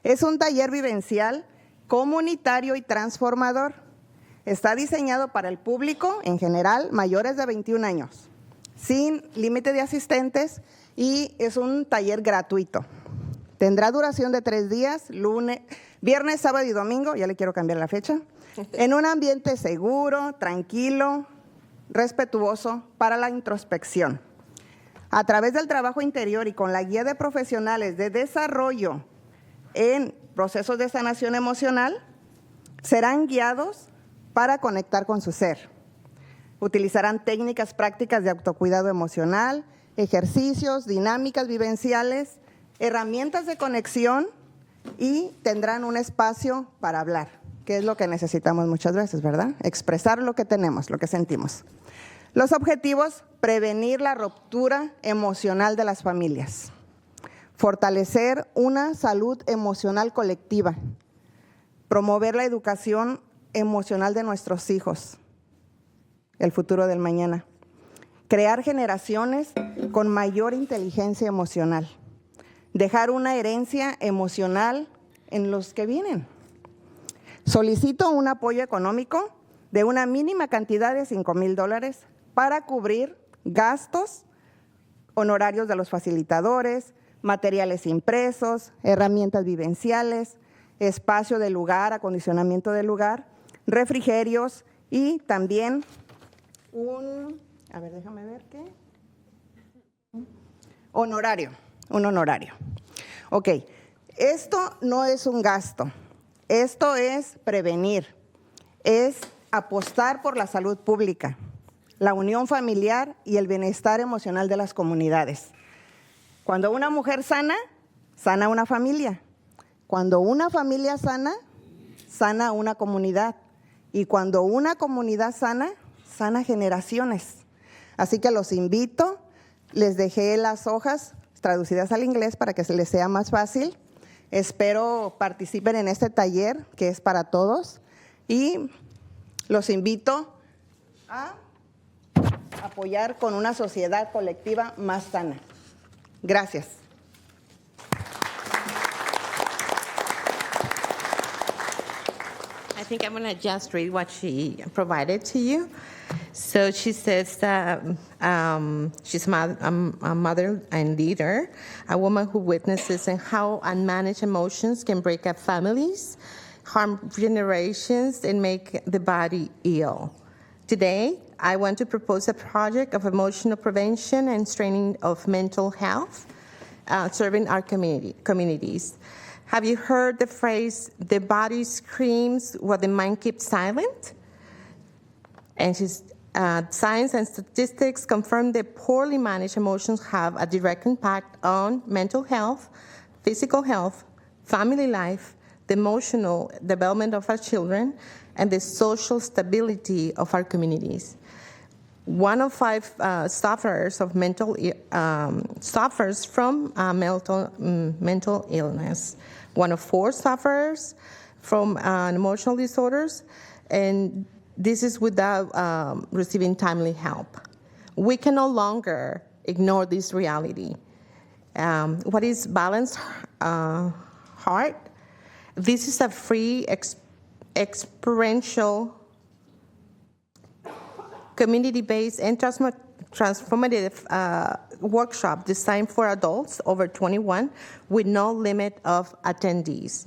Es un taller vivencial, comunitario y transformador. Está diseñado para el público, en general, mayores de 21 años, sin límite de asistentes, y es un taller gratuito. Tendrá duración de 3 días, viernes, sábado y domingo, ya le quiero cambiar la fecha, en un ambiente seguro, tranquilo, respetuoso para la introspección. A través del trabajo interior y con la guía de profesionales de desarrollo en procesos de sanación emocional, serán guiados para conectar con su ser. Utilizarán técnicas prácticas de autocuidado emocional, ejercicios, dinámicas vivenciales, herramientas de conexión y tendrán un espacio para hablar, que es lo que necesitamos muchas veces, ¿verdad? Expresar lo que tenemos, lo que sentimos. Los objetivos: prevenir la ruptura emocional de las familias, fortalecer una salud emocional colectiva, promover la educación emocional de nuestros hijos, el futuro del mañana, crear generaciones con mayor inteligencia emocional, dejar una herencia emocional en los que vienen. Solicito un apoyo económico de una mínima cantidad de $5,000 para cubrir gastos, honorarios de los facilitadores, materiales impresos, herramientas vivenciales, espacio de lugar, acondicionamiento del lugar, refrigerios y también un honorario. Ok, esto no es un gasto, esto es prevenir, es apostar por la salud pública, la unión familiar y el bienestar emocional de las comunidades. Cuando una mujer sana, sana una familia. Cuando una familia sana, sana una comunidad. Y cuando una comunidad sana, sana generaciones. Así que los invito, les dejé las hojas traducidas al inglés para que se les sea más fácil. Espero participen en este taller que es para todos y los invito a apoyar con una sociedad colectiva más sana. Gracias.
I think I'm going to just read what she provided to you. So she says that she's a mother and leader, a woman who witnesses and how unmanaged emotions can break up families, harm generations, and make the body ill. Today, I want to propose a project of emotional prevention and strengthening of mental health, serving our communities. Have you heard the phrase, the body screams what the mind keeps silent? And science and statistics confirm that poorly managed emotions have a direct impact on mental health, physical health, family life, the emotional development of our children, and the social stability of our communities. 1 of 5 suffers from mental illness. 1 of 4 suffers from emotional disorders, and this is without receiving timely help. We can no longer ignore this reality. What is Balanced Heart? This is a free experiential community-based and transformative workshop designed for adults over 21 with no limit of attendees.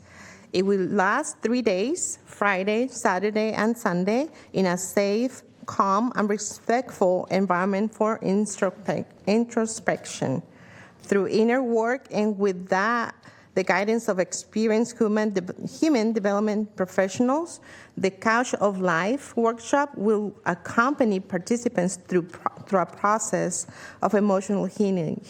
It will last 3 days, Friday, Saturday, and Sunday, in a safe, calm, and respectful environment for introspection. Through inner work and with that, the guidance of experienced human development professionals, the Couch of Life workshop will accompany participants through a process of emotional healing,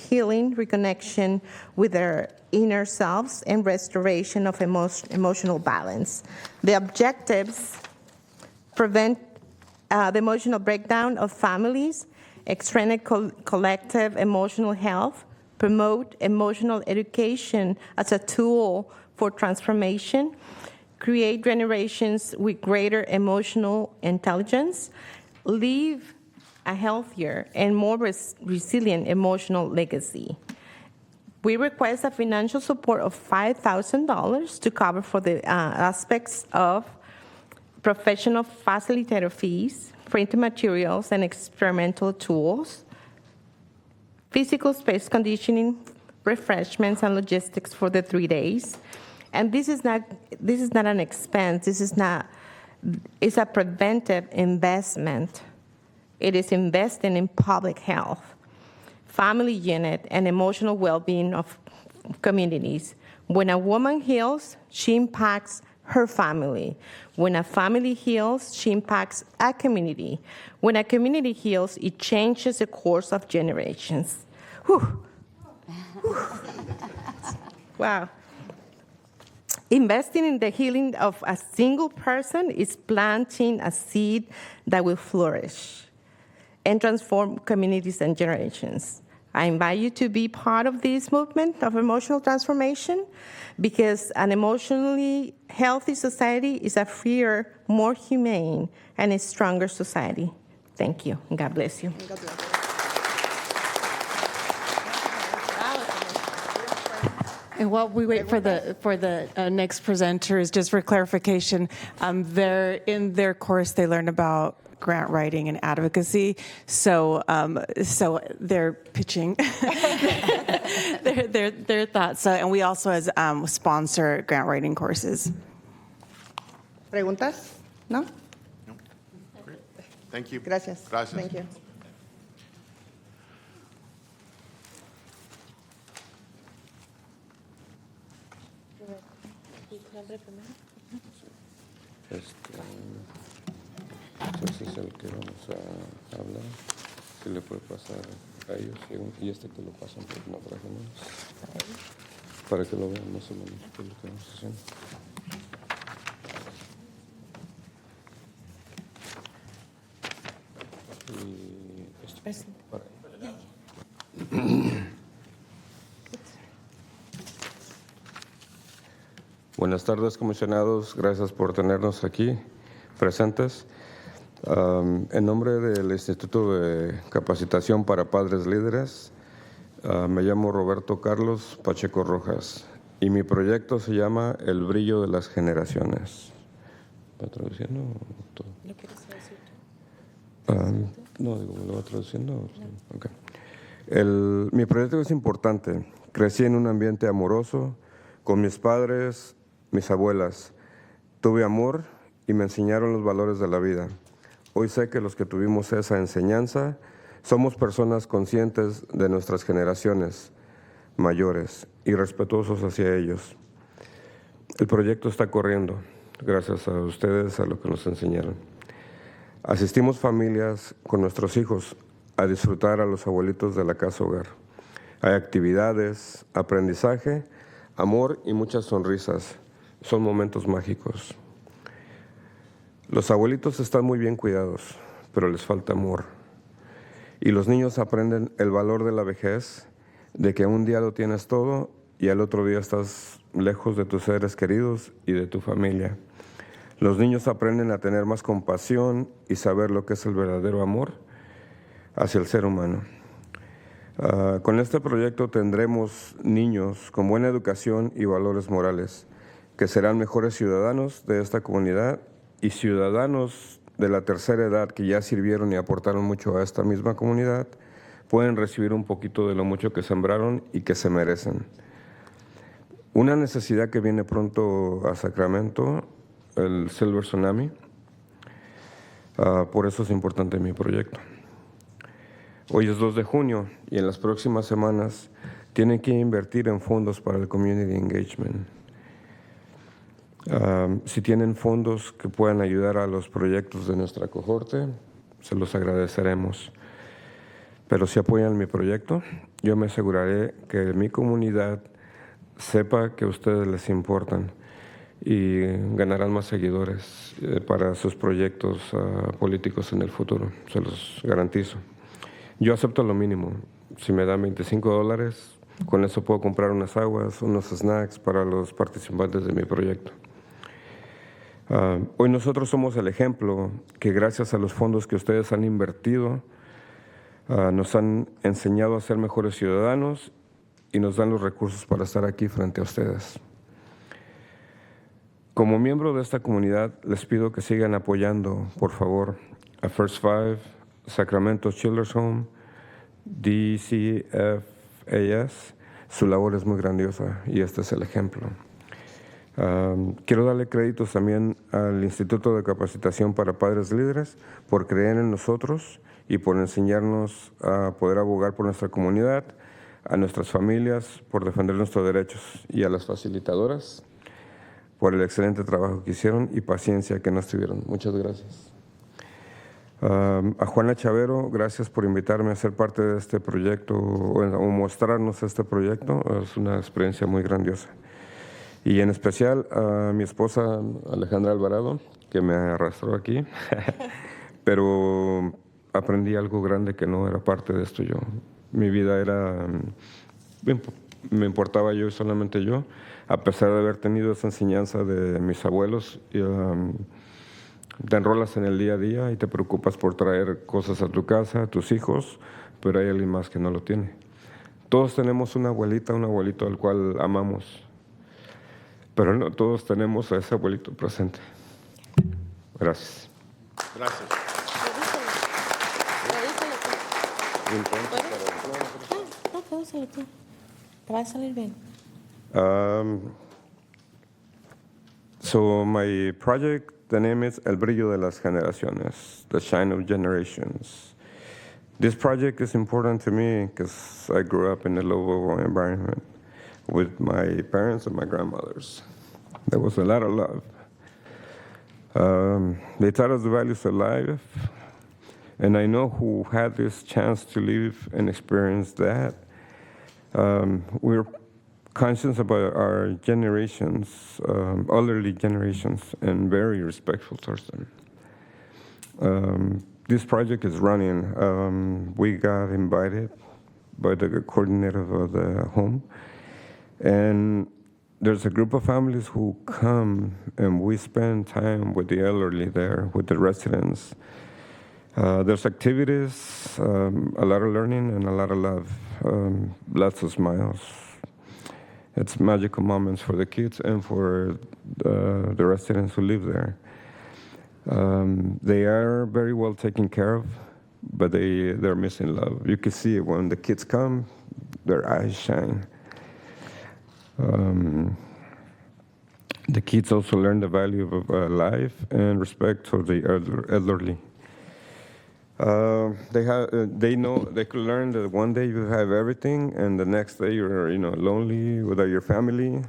reconnection with their inner selves, and restoration of emotional balance. The objectives: prevent the emotional breakdown of families, extend collective emotional health, promote emotional education as a tool for transformation, create generations with greater emotional intelligence, leave a healthier and more resilient emotional legacy. We request a financial support of $5,000 to cover for the aspects of professional facilitator fees, printed materials, and experimental tools, physical space conditioning, refreshments, and logistics for the 3 days. And this is not an expense. It's a preventive investment. It is investing in public health, family unit, and emotional well-being of communities. When a woman heals, she impacts her family. When a family heals, she impacts a community. When a community heals, it changes the course of generations. Whew. Wow. Investing in the healing of a single person is planting a seed that will flourish and transform communities and generations. I invite you to be part of this movement of emotional transformation, because an emotionally healthy society is a freer, more humane, and a stronger society. Thank you, and God bless you.
And while we wait for the next presenters, just for clarification, in their course they learn about grant writing and advocacy. So they're pitching their thoughts. So, and we also sponsor grant writing courses.
¿Preguntas? ¿No?
No. Great. Thank you.
Gracias.
Gracias.
Thank you.
Ese es el que vamos a hablar. Se le puede pasar a ellos y este te lo pasan por una página para que lo vean más o menos qué es lo que vamos haciendo. Y esto para Buenas tardes, comisionados. Gracias por tenernos aquí presentes. En nombre del Instituto de Capacitación para Padres Líderes, me llamo Roberto Carlos Pacheco Rojas y mi proyecto se llama El Brillo de las Generaciones. ¿Va traduciendo todo? ¿Lo quieres traducir tú? No, digo, ¿lo va traduciendo? Okay. Mi proyecto es importante. Crecí en un ambiente amoroso con mis padres, mis abuelas. Tuve amor y me enseñaron los valores de la vida. Hoy sé que los que tuvimos esa enseñanza somos personas conscientes de nuestras generaciones mayores y respetuosos hacia ellos. El proyecto está corriendo, gracias a ustedes, a lo que nos enseñaron. Asistimos familias con nuestros hijos a disfrutar a los abuelitos de la casa hogar. Hay actividades, aprendizaje, amor y muchas sonrisas. Son momentos mágicos. Los abuelitos están muy bien cuidados, pero les falta amor. Y los niños aprenden el valor de la vejez, de que un día lo tienes todo y al otro día estás lejos de tus seres queridos y de tu familia. Los niños aprenden a tener más compasión y saber lo que es el verdadero amor hacia el ser humano. Con este proyecto tendremos niños con buena educación y valores morales, que serán mejores ciudadanos de esta comunidad y ciudadanos de la tercera edad que ya sirvieron y aportaron mucho a esta misma comunidad, pueden recibir un poquito de lo mucho que sembraron y que se merecen. Una necesidad que viene pronto a Sacramento, el Silver Tsunami, por eso es importante mi proyecto. Hoy es 2 de junio y en las próximas semanas tienen que invertir en fondos para el Community Engagement. Si tienen fondos que puedan ayudar a los proyectos de nuestra cohorte, se los agradeceremos. Pero si apoyan mi proyecto, yo me aseguraré que mi comunidad sepa que a ustedes les importan y ganarán más seguidores para sus proyectos políticos en el futuro, se los garantizo. Yo acepto lo mínimo. Si me dan $25, con eso puedo comprar unas aguas, unos snacks para los participantes de mi proyecto. Hoy nosotros somos el ejemplo que gracias a los fondos que ustedes han invertido, nos han enseñado a ser mejores ciudadanos y nos dan los recursos para estar aquí frente a ustedes. Como miembro de esta comunidad, les pido que sigan apoyando, por favor, a First Five, Sacramento Children's Home, DCFAS. Su labor es muy grandiosa y este es el ejemplo. Quiero darle créditos también al Instituto de Capacitación para Padres Líderes por creer en nosotros y por enseñarnos a poder abogar por nuestra comunidad, a nuestras familias, por defender nuestros derechos, y a las facilitadoras por el excelente trabajo que hicieron y paciencia que nos tuvieron. Muchas gracias. A Juana Chavero, gracias por invitarme a ser parte de este proyecto o mostrarnos este proyecto. Es una experiencia muy grandiosa. Y en especial a mi esposa Alejandra Alvarado, que me arrastró aquí, pero aprendí algo grande que no era parte de esto yo. Mi vida era, me importaba yo y solamente yo, a pesar de haber tenido esa enseñanza de mis abuelos. Te enrolas en el día a día y te preocupas por traer cosas a tu casa, a tus hijos, pero hay alguien más que no lo tiene. Todos tenemos una abuelita, un abuelito al cual amamos, pero no todos tenemos a ese abuelito presente. Gracias.
Gracias.
So my project, the name is El Brillo de las Generaciones, The Shine of Generations. This project is important to me because I grew up in a low environment with my parents and my grandmothers. There was a lot of love. They taught us the values of life, and I know who had this chance to live and experience that. We're conscious about our generations, elderly generations, and very respectful towards them. This project is running. We got invited by the coordinator of the home, and there's a group of families who come, and we spend time with the elderly there, with the residents. There's activities, a lot of learning, and a lot of love, lots of smiles. It's magical moments for the kids and for the residents who live there. They are very well taken care of, but they're missing love. You can see it when the kids come, their eyes shine. The kids also learn the value of life and respect for the elderly. They know they could learn that one day you have everything, and the next day you're lonely without your family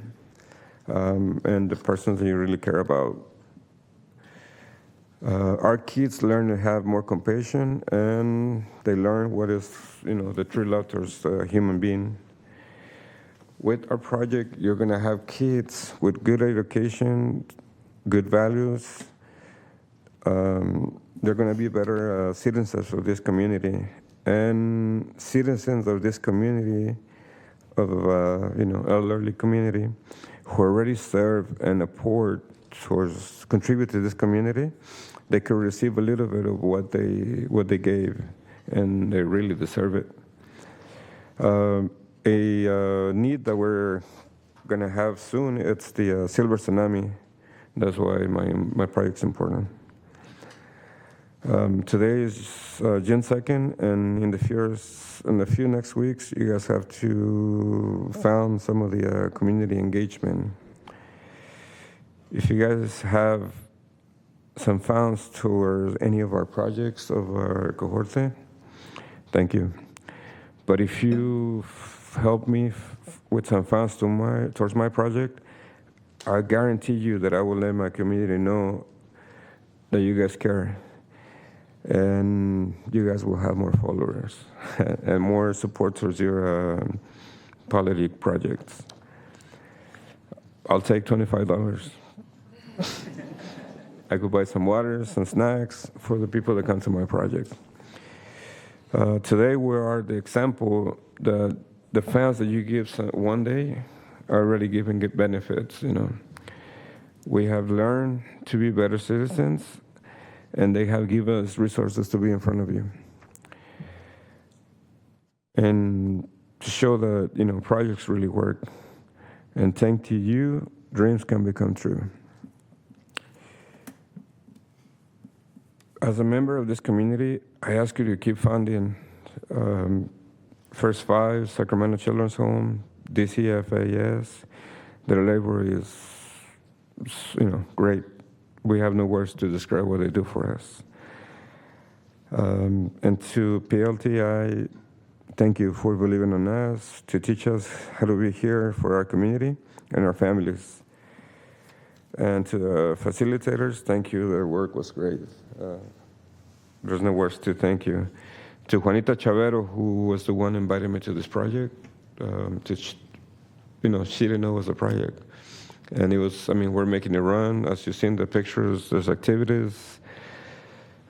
and the persons that you really care about. Our kids learn to have more compassion, and they learn what is the true love towards a human being. With our project, you're going to have kids with good education, good values. They're going to be better citizens of this community. And citizens of this community of elderly community who already serve and support towards contribute to this community, they could receive a little bit of what they gave, and they really deserve it. A need that we're going to have soon, it's the silver tsunami. That's why my project's important. Today is June 2nd, and in the few next weeks, you guys have to found some of the community engagement. If you guys have some funds towards any of our projects of our cohorte, thank you. But if you help me with some funds towards my project, I guarantee you that I will let my community know that you guys care. And you guys will have more followers and more support towards your politic projects. I'll take $25. I could buy some water, some snacks for the people that come to my project. Today we are the example that the funds that you give one day are already giving good benefits. We have learned to be better citizens, and they have given us resources to be in front of you. And to show that, projects really work. And thanks to you, dreams can become true. As a member of this community, I ask you to keep funding First Five, Sacramento Children's Home, DCFAS. Their labor is, great. We have no words to describe what they do for us. And to PLTI, thank you for believing in us, to teach us how to be here for our community and our families. And to the facilitators, thank you. Their work was great. There's no words to thank you. To Juanita Chavero, who was the one who invited me to this project, she didn't know it was a project. And it was, we're making it run. As you've seen the pictures, there's activities.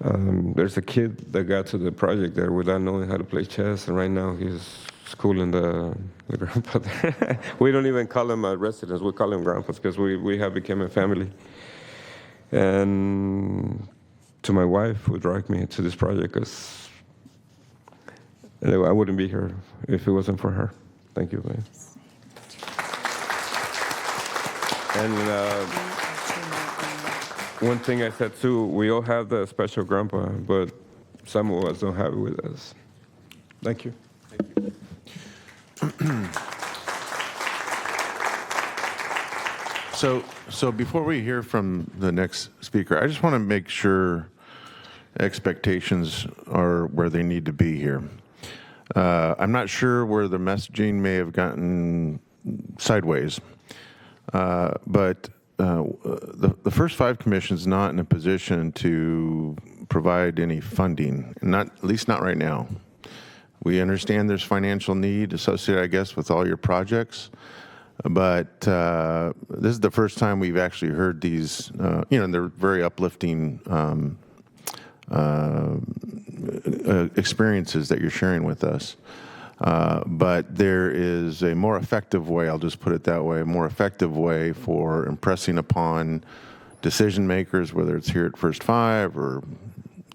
There's a kid that got to the project there without knowing how to play chess, and right now he's schooling the grandpa there. We don't even call him a resident, we call him grandpas because we have become a family. And to my wife who dragged me to this project, because I wouldn't be here if it wasn't for her. Thank you, man. And one thing I said too, we all have the special grandpa, but some of us don't have it with us. Thank you.
So before we hear from the next speaker, I just want to make sure expectations are where they need to be here. I'm not sure where the messaging may have gotten sideways. But the First Five Commission is not in a position to provide any funding, at least not right now. We understand there's financial need associated, I guess, with all your projects, but this is the first time we've actually heard these, and they're very uplifting experiences that you're sharing with us. But there is a more effective way, I'll just put it that way, a more effective way for impressing upon decision makers, whether it's here at First Five or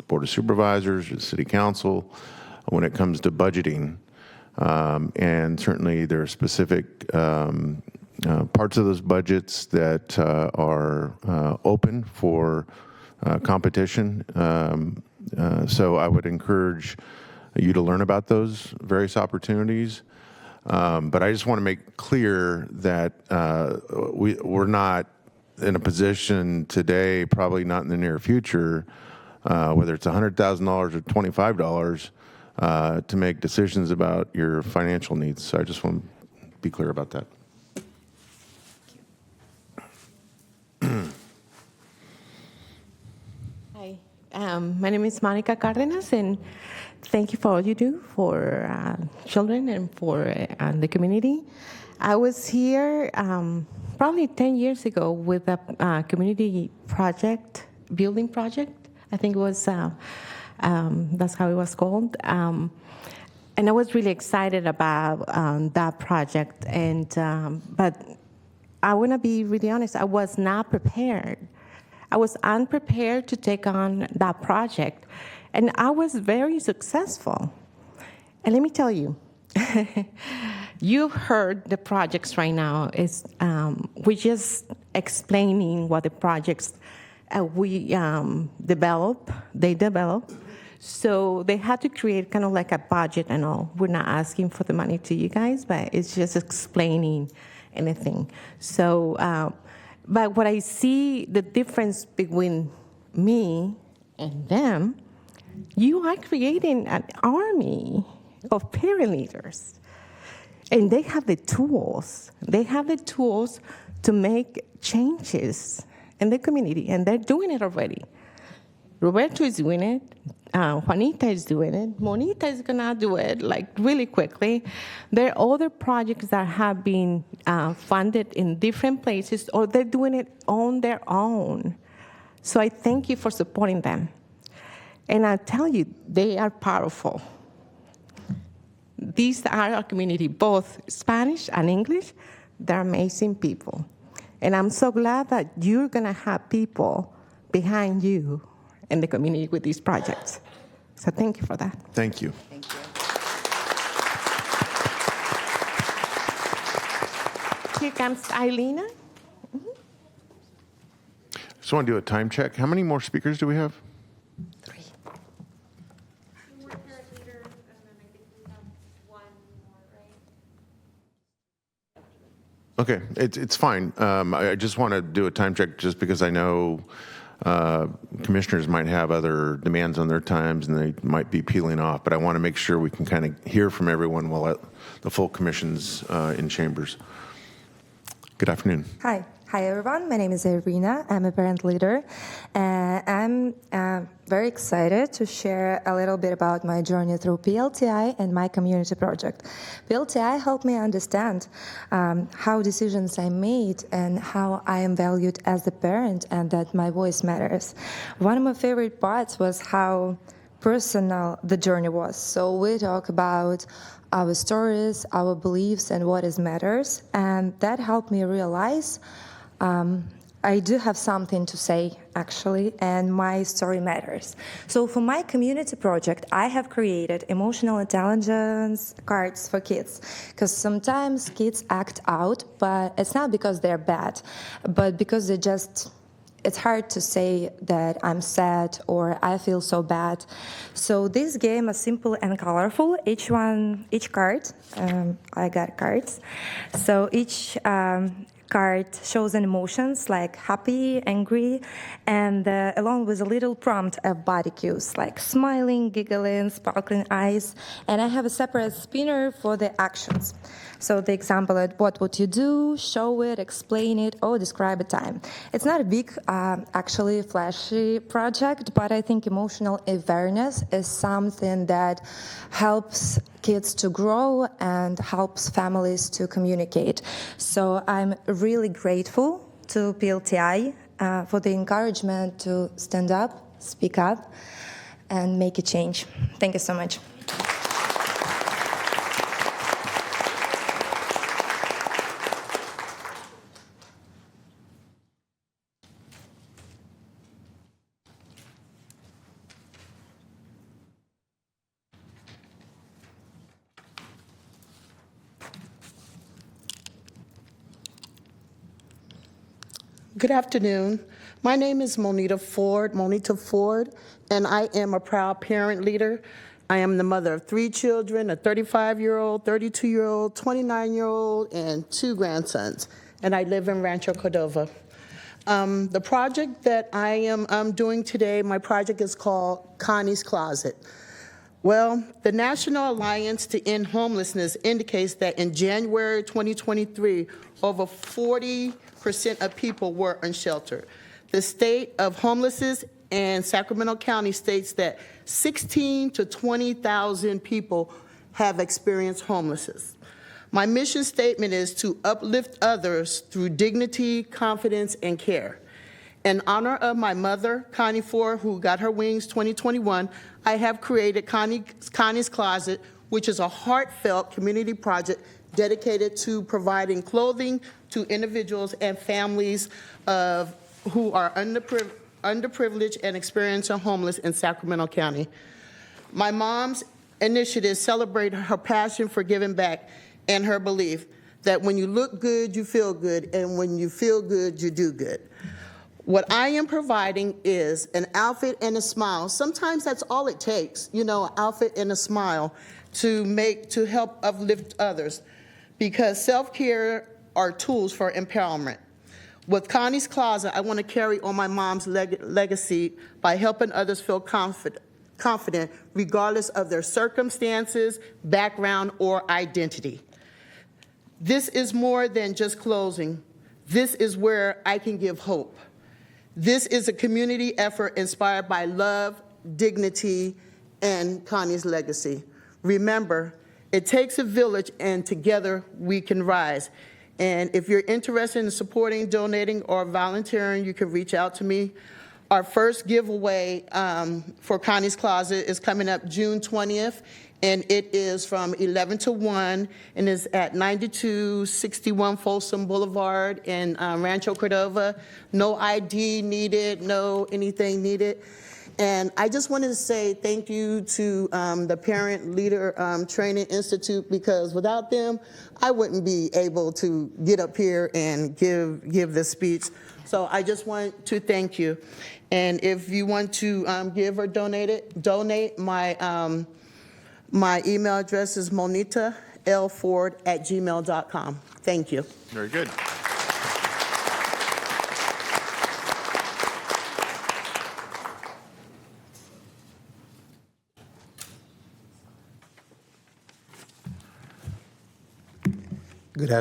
Board of Supervisors or City Council, when it comes to budgeting. And certainly there are specific parts of those budgets that are open for competition. So I would encourage you to learn about those various opportunities. But I just want to make clear that we're not in a position today, probably not in the near future, whether it's $100,000 or $25, to make decisions about your financial needs. So I just want to be clear about that.
Hi, my name is Monica Cardenas, and thank you for all you do for children and for the community. I was here probably 10 years ago with a community project, building project. I think it was, that's how it was called. And and I was really excited about that project. But I want to be really honest, I was not prepared. I was unprepared to take on that project, and I was very successful. And let me tell you, you've heard the projects right now. We're just explaining what the projects they develop. So they had to create kind of like a budget and all. We're not asking for the money to you guys, but it's just explaining anything. So, but what I see the difference between me and them, you are creating an army of parent leaders. And they have the tools. They have the tools to make changes in the community, and they're doing it already. Roberto is doing it. Juanita is doing it. Monita is gonna do it like really quickly. There are other projects that have been funded in different places, or they're doing it on their own. So I thank you for supporting them. And I tell you, they are powerful. These are our community, both Spanish and English. They're amazing people. And I'm so glad that you're gonna have people behind you in the community with these projects. So thank you for that.
Thank you.
Thank you.
Here comes Eilina.
Just want to do a time check. How many more speakers do we have?
3.
Okay, it's fine. I just want to do a time check just because I know commissioners might have other demands on their times and they might be peeling off, but I want to make sure we can kind of hear from everyone while the full commission's in chambers. Good afternoon.
Hi. Hi, everyone. My name is Irina. I'm a parent leader. I'm very excited to share a little bit about my journey through PLTI and my community project. PLTI helped me understand how decisions I made and how I am valued as a parent and that my voice matters. One of my favorite parts was how personal the journey was. So we talk about our stories, our beliefs, and what is matters. And that helped me realize I do have something to say, actually, and my story matters. So for my community project, I have created emotional intelligence cards for kids, because sometimes kids act out, but it's not because they're bad, but because it's hard to say that I'm sad or I feel so bad. So this game is simple and colorful. Each card, I got cards. So each card shows an emotions like happy, angry, and along with a little prompt of body cues like smiling, giggling, sparkling eyes. And I have a separate spinner for the actions. So the example of what would you do, show it, explain it, or describe a time. It's not a big, actually flashy project, but I think emotional awareness is something that helps kids to grow and helps families to communicate. So I'm really grateful to PLTI for the encouragement to stand up, speak up, and make a change. Thank you so much.
Good afternoon. My name is Monita Ford, and I am a proud parent leader. I am the mother of 3 children, a 35-year-old, 32-year-old, 29-year-old, and 2 grandsons, and I live in Rancho Cordova. The project that I am doing today, my project is called Connie's Closet. Well, the National Alliance to End Homelessness indicates that in January 2023, over 40% of people were unsheltered. The state of homelessness in Sacramento County states that 16,000 to 20,000 people have experienced homelessness. My mission statement is to uplift others through dignity, confidence, and care. In honor of my mother, Connie Ford, who got her wings 2021, I have created Connie's Closet, which is a heartfelt community project dedicated to providing clothing to individuals and families who are underprivileged and experiencing homeless in Sacramento County. My mom's initiative celebrates her passion for giving back and her belief that when you look good, you feel good, and when you feel good, you do good. What I am providing is an outfit and a smile. Sometimes that's all it takes, an outfit and a smile to help uplift others, because self-care are tools for empowerment. With Connie's Closet, I want to carry on my mom's legacy by helping others feel confident regardless of their circumstances, background, or identity. This is more than just clothing. This is where I can give hope. This is a community effort inspired by love, dignity, and Connie's legacy. Remember, it takes a village, and together we can rise. And if you're interested in supporting, donating, or volunteering, you can reach out to me. Our first giveaway for Connie's Closet is coming up June 20th, and it is from 11 to 1, and is at 9261 Folsom Boulevard in Rancho Cordova. No ID needed, no anything needed. And I just wanted to say thank you to the Parent Leader Training Institute, because without them, I wouldn't be able to get up here and give this speech. So I just want to thank you. And if you want to give or donate, my email address is monita.lford@gmail.com. Thank you.
Very good.
Good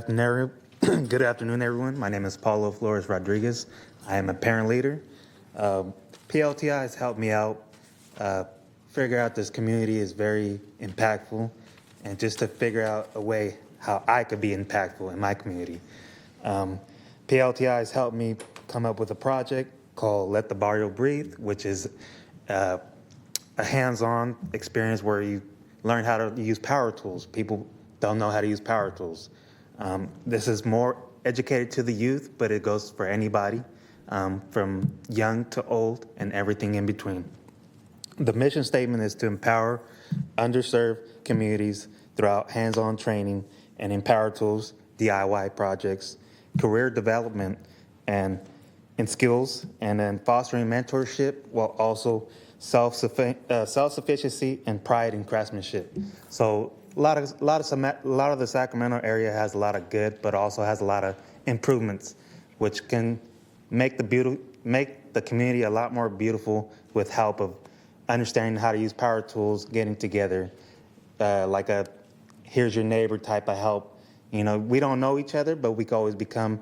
afternoon, everyone. My name is Paulo Flores Rodriguez. I am a parent leader. PLTI has helped me out, figure out this community is very impactful, and just to figure out a way how I could be impactful in my community. PLTI has helped me come up with a project called Let the Barrio Breathe, which is a hands-on experience where you learn how to use power tools. People don't know how to use power tools. This is more educated to the youth, but it goes for anybody, from young to old and everything in between. The mission statement is to empower underserved communities throughout hands-on training and empower tools, DIY projects, career development, and in skills, and then fostering mentorship while also self-sufficiency and pride in craftsmanship. So a lot of the Sacramento area has a lot of good, but also has a lot of improvements, which can make the community a lot more beautiful with help of understanding how to use power tools, getting together, like a here's your neighbor type of help. We don't know each other, but we can always become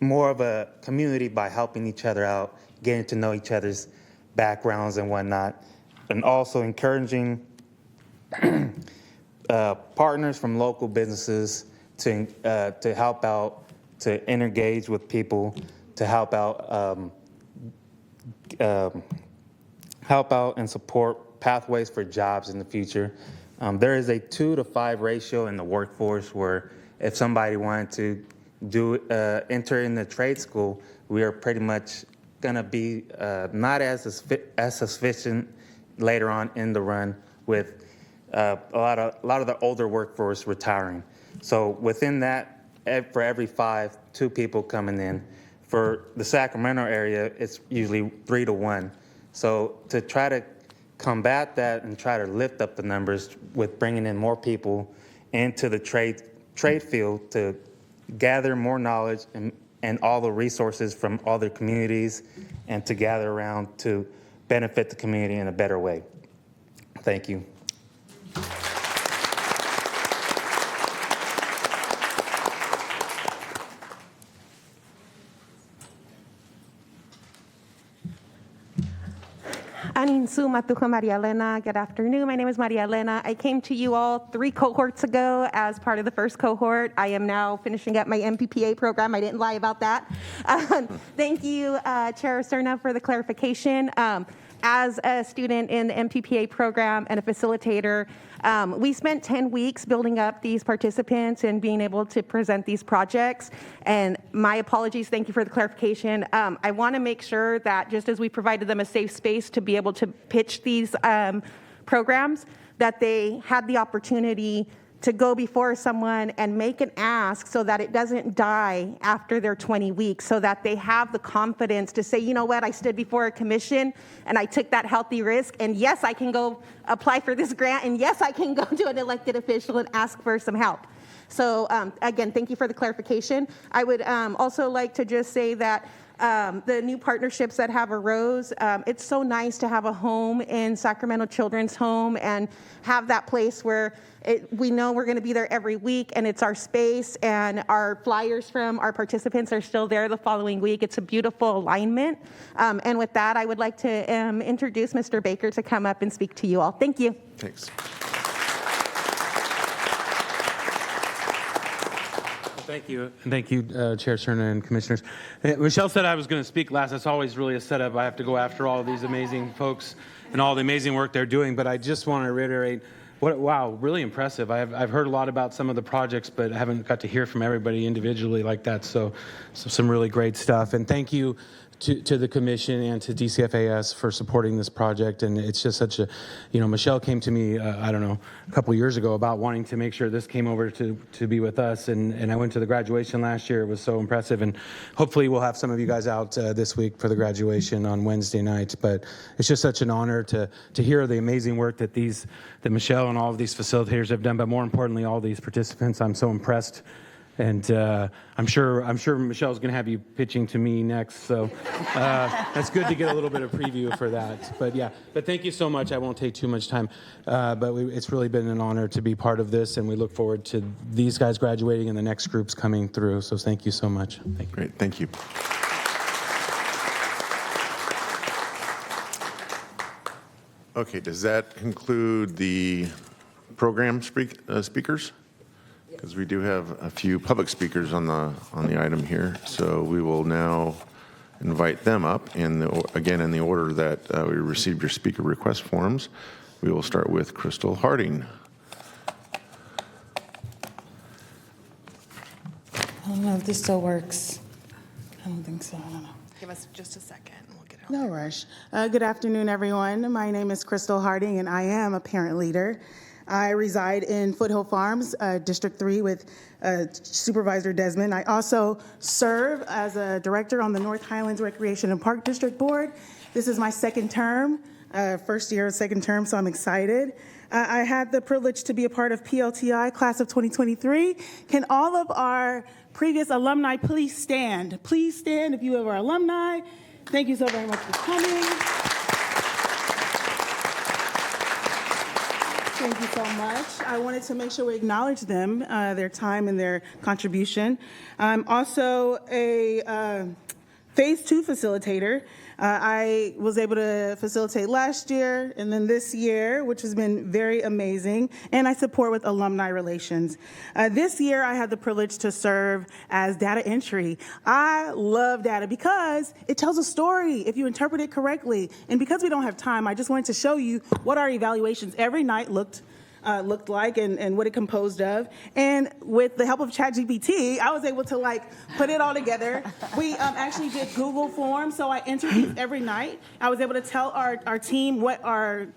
more of a community by helping each other out, getting to know each other's backgrounds and whatnot, and also encouraging partners from local businesses to help out, to engage with people, to help out and support pathways for jobs in the future. There is a 2 to 5 ratio in the workforce where if somebody wanted to enter in the trade school, we are pretty much going to be not as sufficient later on in the run, with a lot of the older workforce retiring. So within that, for every 5, 2 people coming in. For the Sacramento area, it's usually 3 to 1. So to try to combat that and try to lift up the numbers with bringing in more people into the trade field to gather more knowledge and all the resources from other communities, and to gather around to benefit the community in a better way. Thank you.
Aninsu Matuja Maria Elena. Good afternoon. My name is Maria Elena. I came to you all 3 cohorts ago as part of the first cohort. I am now finishing up my MPPA program. I didn't lie about that. Thank you, Chair Serna, for the clarification. as a student in the MPPA program and a facilitator, we spent 10 weeks building up these participants and being able to present these projects. And my apologies, thank you for the clarification. I want to make sure that just as we provided them a safe space to be able to pitch these programs, that they had the opportunity to go before someone and make an ask so that it doesn't die after their 20 weeks, so that they have the confidence to say, you know what, I stood before a commission and I took that healthy risk, and yes, I can go apply for this grant, and yes, I can go to an elected official and ask for some help. So again, thank you for the clarification. I would also like to just say that the new partnerships that have arose, it's so nice to have a home in Sacramento Children's Home and have that place where we know we're going to be there every week, and it's our space, and our flyers from our participants are still there the following week. It's a beautiful alignment. And with that, I would like to introduce Mr. Baker to come up and speak to you all. Thank you.
Thanks.
Thank you. And thank you, Chair Cerna and Commissioners. Michelle said I was going to speak last. That's always really a setup. I have to go after all of these amazing folks and all the amazing work they're doing. But I just want to reiterate, wow, really impressive. I've heard a lot about some of the projects, but I haven't got to hear from everybody individually like that. So some really great stuff. And thank you to the commission and to DCFAS for supporting this project. And it's just such a, Michelle came to me, I don't know, a couple years ago about wanting to make sure this came over to be with us. And I went to the graduation last year. It was so impressive. And hopefully we'll have some of you guys out this week for the graduation on Wednesday night. But it's just such an honor to hear the amazing work that Michelle and all of these facilitators have done. But more importantly, all these participants, I'm so impressed. And I'm sure Michelle's going to have you pitching to me next. So that's good to get a little bit of preview for that. But thank you so much. I won't take too much time. It's really been an honor to be part of this, and we look forward to these guys graduating and the next groups coming through. So thank you so much. Thank you.
Great. Thank you. Okay, does that conclude the program speakers? Because we do have a few public speakers on the item here, so we will now invite them up. Again, in the order that we received your speaker request forms, we will start with Crystal Harding.
I don't know if this still works. I don't think so. I don't know.
Give us just a second. We'll get it.
No rush. Good afternoon, everyone. My name is Crystal Harding, and I am a parent leader. I reside in Foothill Farms, District 3 with Supervisor Desmond. I also serve as a director on the North Highlands Recreation and Park District Board. This is my second term, first year of second term, so I'm excited. I had the privilege to be a part of PLTI Class of 2023. Can all of our previous alumni please stand? Please stand if you are alumni. Thank you so very much for coming. Thank you so much. I wanted to make sure we acknowledge them, their time and their contribution. I'm also a Phase 2 facilitator. I was able to facilitate last year and then this year, which has been very amazing, and I support with alumni relations. This year, I had the privilege to serve as data entry. I love data because it tells a story if you interpret it correctly. And because we don't have time, I just wanted to show you what our evaluations every night looked like and what it composed of. And with the help of ChatGPT, I was able to put it all together. We actually did Google Forms, so I entered these every night. I was able to tell our team what our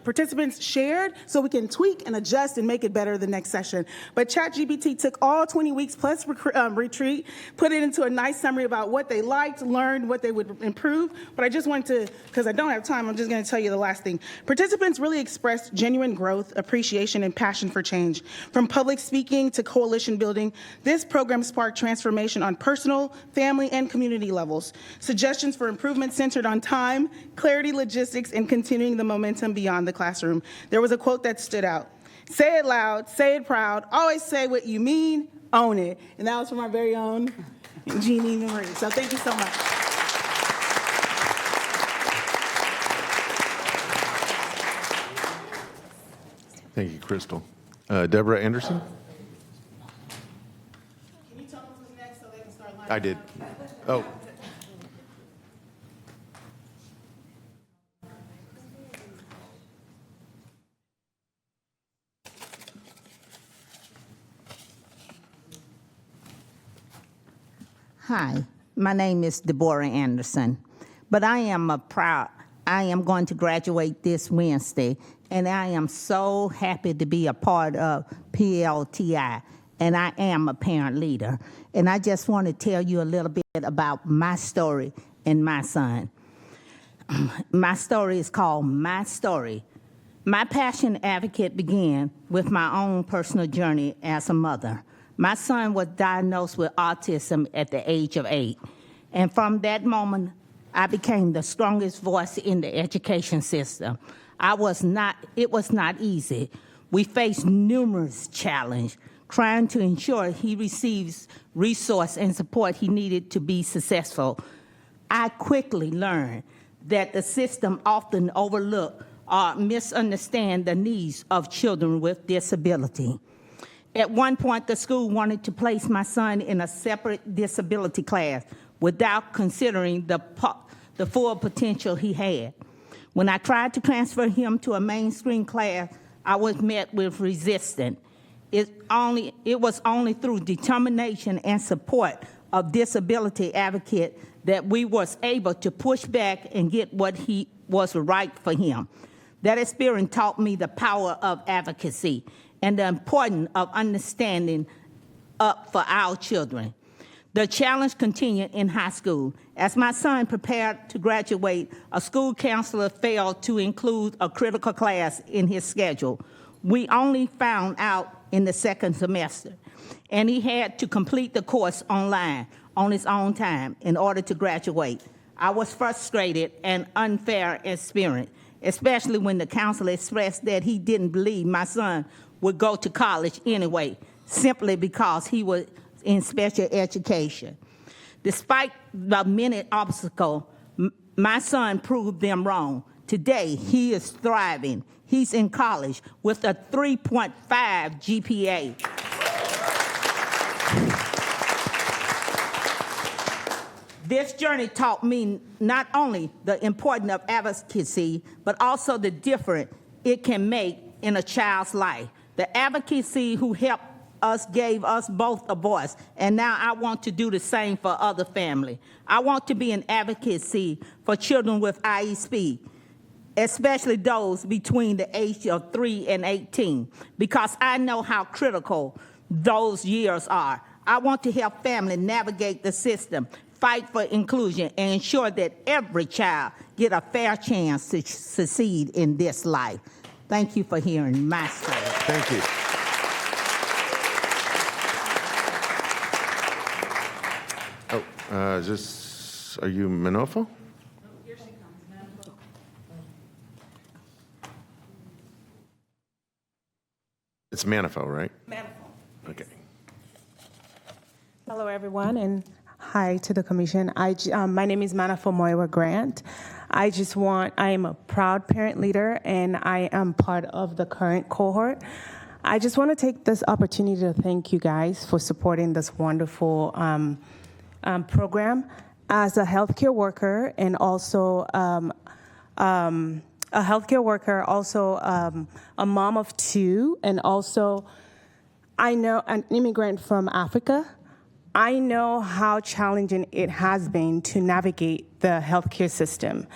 participants shared so we can tweak and adjust and make it better the next session. But ChatGPT took all 20 weeks plus retreat, put it into a nice summary about what they liked, learned, what they would improve. But I just wanted to, because I don't have time, I'm just going to tell you the last thing. Participants really expressed genuine growth, appreciation, and passion for change. From public speaking to coalition building, this program sparked transformation on personal, family, and community levels. Suggestions for improvement centered on time, clarity, logistics, and continuing the momentum beyond the classroom. There was a quote that stood out. Say it loud, say it proud, always say what you mean, own it. And that was from our very own Jeannie Marie. So thank you so much.
Thank you, Crystal. Deborah Anderson?
Can you tell them who's next so they can start lining
I did.
up?
Oh.
Hi, my name is Deborah Anderson, but I am going to graduate this Wednesday, and I am so happy to be a part of PLTI, and I am a parent leader. And I just want to tell you a little bit about my story and my son. My story is called My Story. My passion advocate began with my own personal journey as a mother. My son was diagnosed with autism at the age of 8. And from that moment, I became the strongest voice in the education system. It was not easy. We faced numerous challenges, trying to ensure he receives resource and support he needed to be successful. I quickly learned that the system often overlook or misunderstand the needs of children with disability. At one point, the school wanted to place my son in a separate disability class without considering the full potential he had. When I tried to transfer him to a mainstream class, I was met with resistance. It was only through determination and support of disability advocate that we was able to push back and get what was right for him. That experience taught me the power of advocacy and the importance of understanding up for our children. The challenge continued in high school. As my son prepared to graduate, a school counselor failed to include a critical class in his schedule. We only found out in the second semester, and he had to complete the course online on his own time in order to graduate. I was frustrated and unfair experience, especially when the counselor expressed that he didn't believe my son would go to college anyway, simply because he was in special education. Despite the many obstacles, my son proved them wrong. Today, he is thriving. He's in college with a 3.5 GPA. This journey taught me not only the importance of advocacy, but also the difference it can make in a child's life. The advocacy who helped us gave us both a voice, and now I want to do the same for other families. I want to be an advocacy for children with IEP, especially those between the age of 3 and 18, because I know how critical those years are. I want to help families navigate the system, fight for inclusion, and ensure that every child get a fair chance to succeed in this life. Thank you for hearing my story.
Thank you. Are you Manofo?
Here she comes.
It's Manifo, right?
Manifo.
Okay.
Hello, everyone, and hi to the commission. My name is Manafo Moira Grant. I am a proud parent leader, and I am part of the current cohort. I just want to take this opportunity to thank you guys for supporting this wonderful program. As a healthcare worker and also a healthcare worker, also a mom of 2, and also I know an immigrant from Africa. I know how challenging it has been to navigate the healthcare system.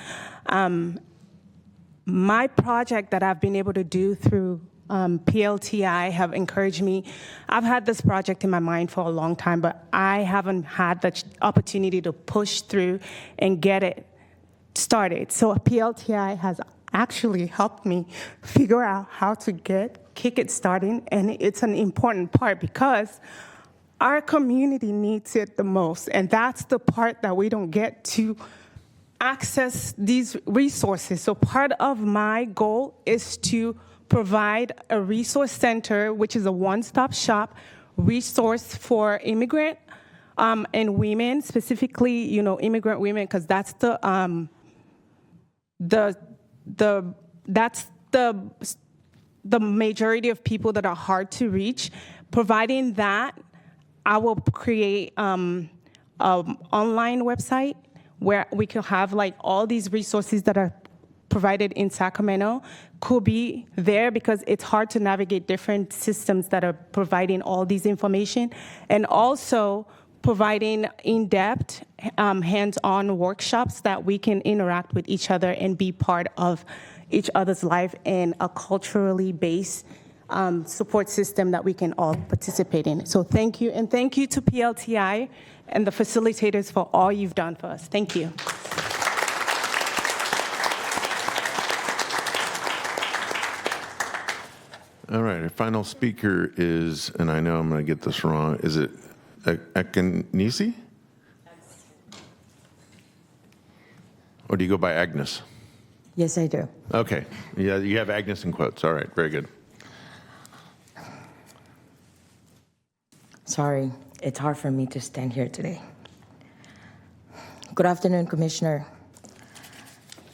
My project that I've been able to do through PLTI have encouraged me. I've had this project in my mind for a long time, but I haven't had the opportunity to push through and get it started. So PLTI has actually helped me figure out how to kick it starting, and it's an important part because our community needs it the most, and that's the part that we don't get to access these resources. So part of my goal is to provide a resource center, which is a one-stop shop resource for immigrant and women, specifically, immigrant women, because that's the majority of people that are hard to reach. Providing that, I will create an online website where we can have all these resources that are provided in Sacramento could be there, because it's hard to navigate different systems that are providing all these information, and also providing in-depth, hands-on workshops that we can interact with each other and be part of each other's life in a culturally based support system that we can all participate in. So thank you, and thank you to PLTI and the facilitators for all you've done for us. Thank you.
All right, our final speaker is, and I know I'm going to get this wrong, is it Akinisi? Or do you go by Agnes?
Yes, I do.
Okay, yeah, you have Agnes in quotes. All right, very good.
Sorry, it's hard for me to stand here today. Good afternoon, Commissioner.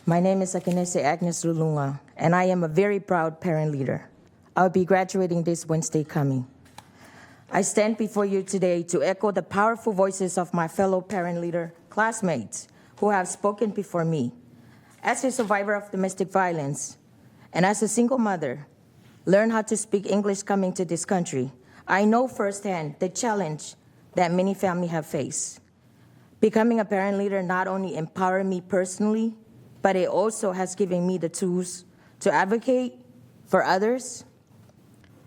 My name is Akinese Agnes Lulunga, and I am a very proud parent leader. I'll be graduating this Wednesday coming. I stand before you today to echo the powerful voices of my fellow parent leader classmates who have spoken before me. As a survivor of domestic violence and as a single mother, learn how to speak English coming to this country, I know firsthand the challenge that many families have faced. Becoming a parent leader not only empowered me personally, but it also has given me the tools to advocate for others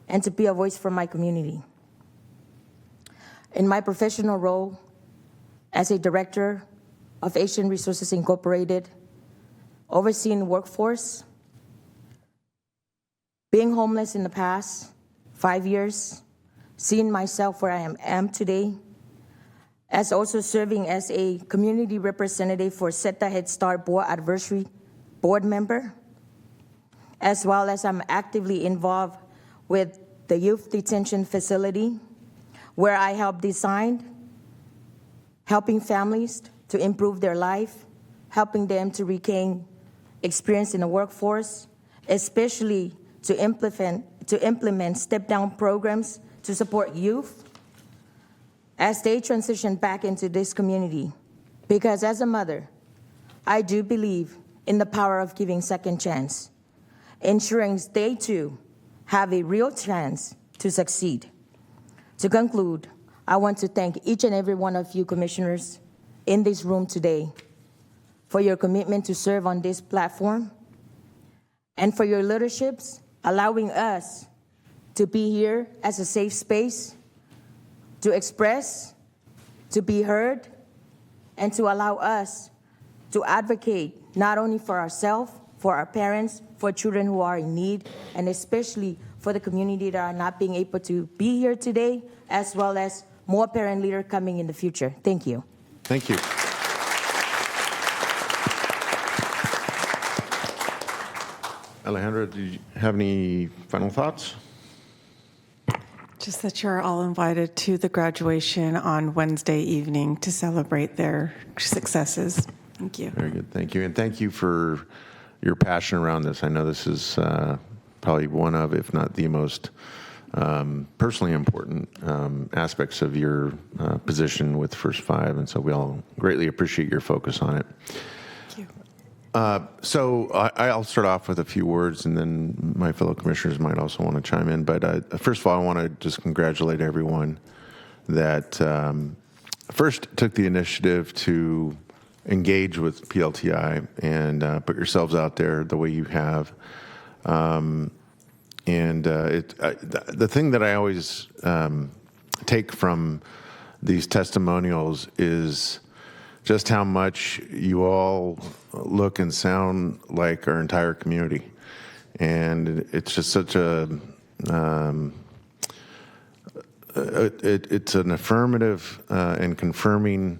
and to be a voice for my community. In my professional role as a director of Asian Resources Incorporated, overseeing the workforce, being homeless in the past 5 years, seeing myself where I am today, as also serving as a community representative for SETA Head Start Board Advisory Board member, as well as I'm actively involved with the Youth Detention Facility, where I help design, helping families to improve their life, helping them to regain experience in the workforce, especially to implement step-down programs to support youth as they transition back into this community. Because as a mother, I do believe in the power of giving second chance, ensuring they too have a real chance to succeed. To conclude, I want to thank each and every one of you commissioners in this room today for your commitment to serve on this platform and for your leaderships, allowing us to be here as a safe space to express, to be heard, and to allow us to advocate not only for ourselves, for our parents, for children who are in need, and especially for the community that are not being able to be here today, as well as more parent leaders coming in the future. Thank you.
Thank you. Alejandra, do you have any final thoughts?
Just that you're all invited to the graduation on Wednesday evening to celebrate their successes. Thank you.
Very good. Thank you. And thank you for your passion around this. I know this is probably one of, if not the most personally important aspects of your position with First Five. And so we all greatly appreciate your focus on it.
Thank you.
So I'll start off with a few words, and then my fellow commissioners might also want to chime in. But first of all, I want to just congratulate everyone that first took the initiative to engage with PLTI and put yourselves out there the way you have. The thing that I always take from these testimonials is just how much you all look and sound like our entire community. And it's just such it's an affirmative and confirming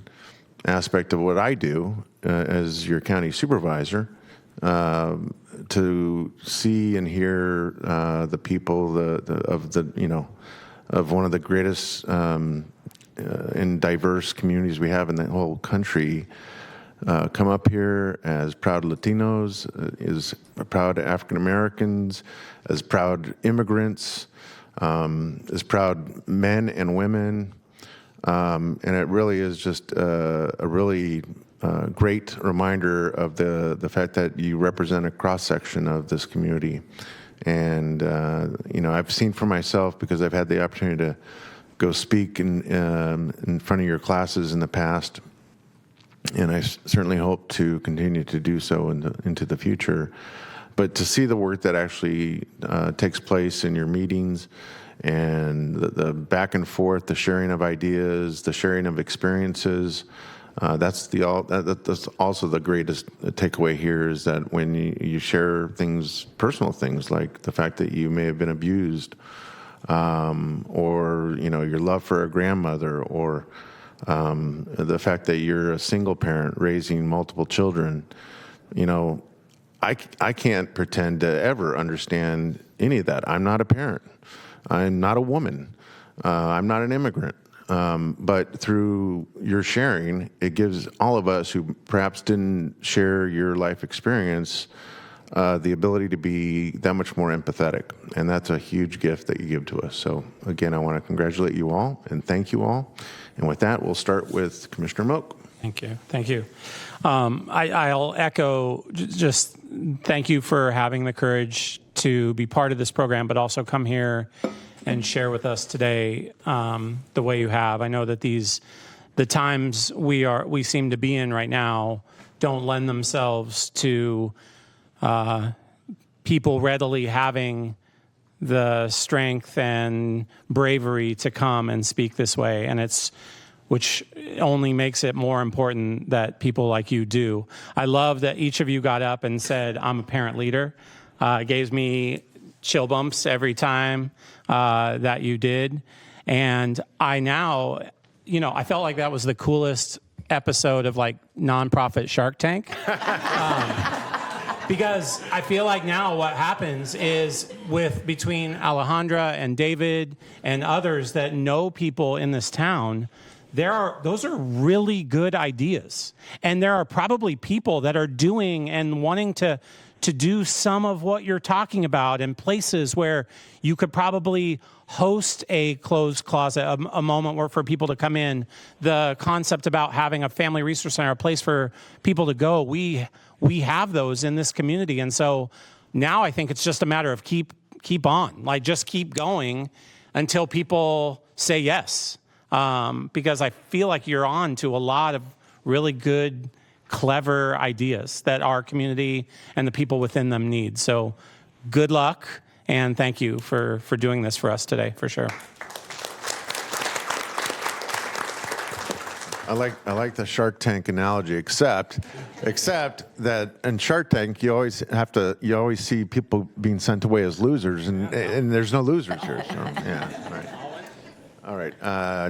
aspect of what I do as your county supervisor, to see and hear the people of one of the greatest and diverse communities we have in the whole country come up here as proud Latinos, as proud African Americans, as proud immigrants, as proud men and women. And it really is just a really great reminder of the fact that you represent a cross-section of this community. And, I've seen for myself, because I've had the opportunity to go speak in front of your classes in the past, and I certainly hope to continue to do so into the future. But to see the work that actually takes place in your meetings, and the back and forth, the sharing of ideas, the sharing of experiences, that's also the greatest takeaway here, is that when you share things, personal things, like the fact that you may have been abused, or your love for a grandmother, or the fact that you're a single parent raising multiple children, I can't pretend to ever understand any of that. I'm not a parent. I'm not a woman. I'm not an immigrant. But through your sharing, it gives all of us who perhaps didn't share your life experience the ability to be that much more empathetic. And that's a huge gift that you give to us. So again, I want to congratulate you all and thank you all. And with that, we'll start with Commissioner Moak.
Thank you. Thank you. I'll echo just thank you for having the courage to be part of this program, but also come here and share with us today the way you have. I know that the times we seem to be in right now don't lend themselves to people readily having the strength and bravery to come and speak this way, and which only makes it more important that people like you do. I love that each of you got up and said, I'm a parent leader. It gives me chill bumps every time that you did. And I now, I felt like that was the coolest episode of like nonprofit Shark Tank. Because I feel like now what happens is between Alejandra and David and others that know people in this town, those are really good ideas. And there are probably people that are doing and wanting to do some of what you're talking about in places where you could probably host a closed closet, a moment where for people to come in. The concept about having a family resource center, a place for people to go, we have those in this community. And so now I think it's just a matter of keep on, like just keep going until people say yes. Because I feel like you're on to a lot of really good, clever ideas that our community and the people within them need. So good luck, and thank you for doing this for us today, for sure.
I like the Shark Tank analogy, except that in Shark Tank you always see people being sent away as losers, and there's no losers here. So, yeah, right. All right,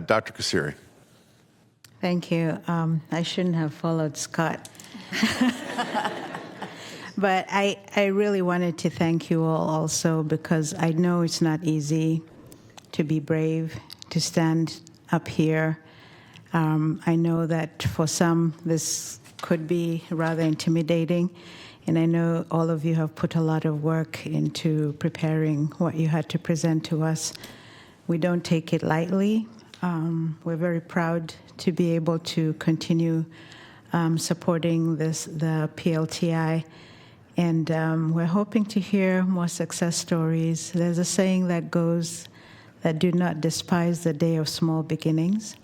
Dr. Kasiri.
Thank you. I shouldn't have followed Scott. But I really wanted to thank you all also, because I know it's not easy to be brave, to stand up here. I know that for some this could be rather intimidating, and I know all of you have put a lot of work into preparing what you had to present to us. We don't take it lightly. We're very proud to be able to continue supporting the PLTI, and we're hoping to hear more success stories. There's a saying that goes that do not despise the day of small beginnings.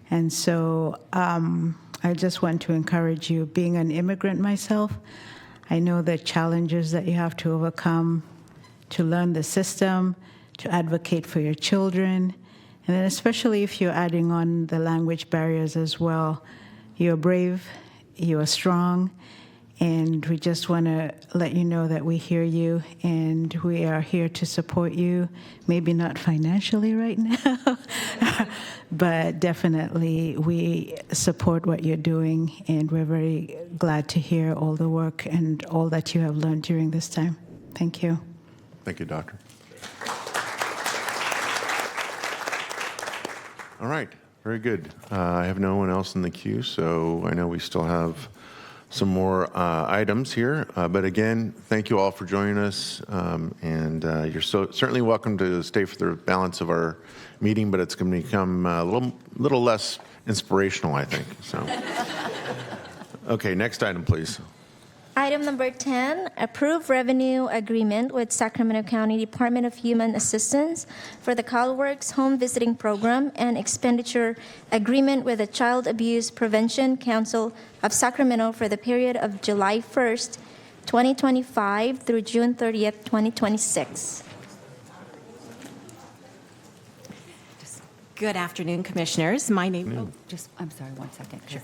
And so I just want to encourage you. Being an immigrant myself, I know the challenges that you have to overcome to learn the system, to advocate for your children, and then especially if you're adding on the language barriers as well. You're brave, you are strong, and we just want to let you know that we hear you and we are here to support you. Maybe not financially right now, but definitely we support what you're doing, and we're very glad to hear all the work and all that you have learned during this time. Thank you.
Thank you, Doctor. All right, very good. I have no one else in the queue, so I know we still have some more items here. But again, thank you all for joining us. And you're certainly welcome to stay for the balance of our meeting, but it's going to become a little less inspirational, I think. So, okay, next item, please.
Item number 10, approve revenue agreement with Sacramento County Department of Human Assistance for the CalWorks Home Visiting Program and expenditure agreement with the Child Abuse Prevention Council of Sacramento for the period of July 1st, 2025 through June 30th, 2026.
Good afternoon, Commissioners. My name.
I'm sorry, 1 second. Sure.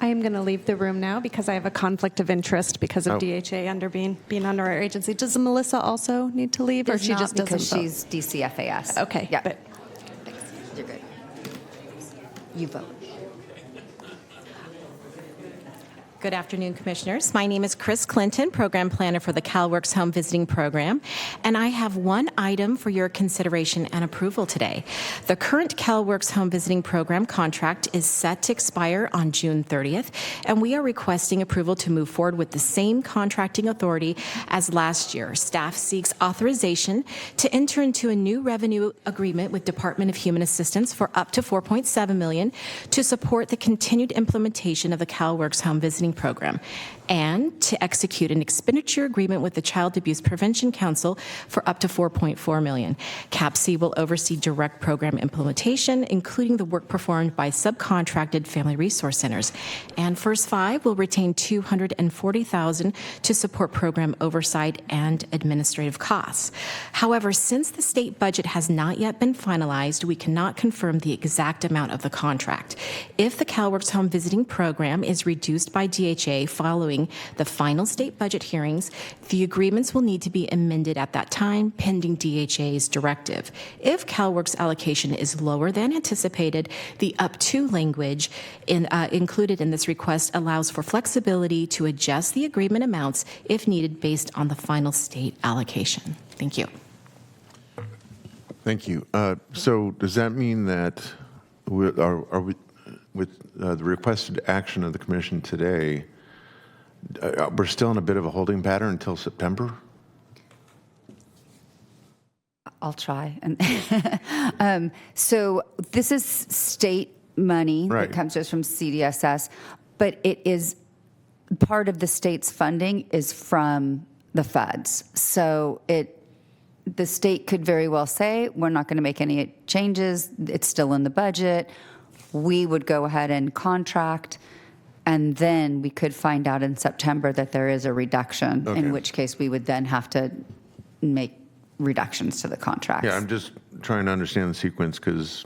I am going to leave the room now because I have a conflict of interest because of
Oh.
DHA being under our agency. Does Melissa also need to leave, or
Does
she
not,
just doesn't?
because
vote?
she's DCFAS.
Okay.
Yeah.
But
Thanks. You're good. You vote.
Good afternoon, Commissioners. My name is Chris Clinton, Program Planner for the CalWorks Home Visiting Program, and I have one item for your consideration and approval today. The current CalWorks Home Visiting Program contract is set to expire on June 30th, and we are requesting approval to move forward with the same contracting authority as last year. Staff seeks authorization to enter into a new revenue agreement with Department of Human Assistance for up to $4.7 million to support the continued implementation of the CalWorks Home Visiting Program, and to execute an expenditure agreement with the Child Abuse Prevention Council for up to $4.4 million. CAPC will oversee direct program implementation, including the work performed by subcontracted family resource centers. And First Five will retain $240,000 to support program oversight and administrative costs. However, since the state budget has not yet been finalized, we cannot confirm the exact amount of the contract. If the CalWorks Home Visiting Program is reduced by DHA following the final state budget hearings, the agreements will need to be amended at that time, pending DHA's directive. If CalWorks allocation is lower than anticipated, the up to language included in this request allows for flexibility to adjust the agreement amounts if needed based on the final state allocation. Thank you.
Thank you. So does that mean that are we with the requested action of the commission today, we're still in a bit of a holding pattern until September?
I'll try. So this is state money that comes to us from CDSS, but it is part of the state's funding is from the feds. So the state could very well say, we're not going to make any changes. It's still in the budget. We would go ahead and contract, and then we could find out in September that there is a reduction, in which case we would then have to make reductions to the contracts.
Yeah, I'm just trying to understand the sequence because,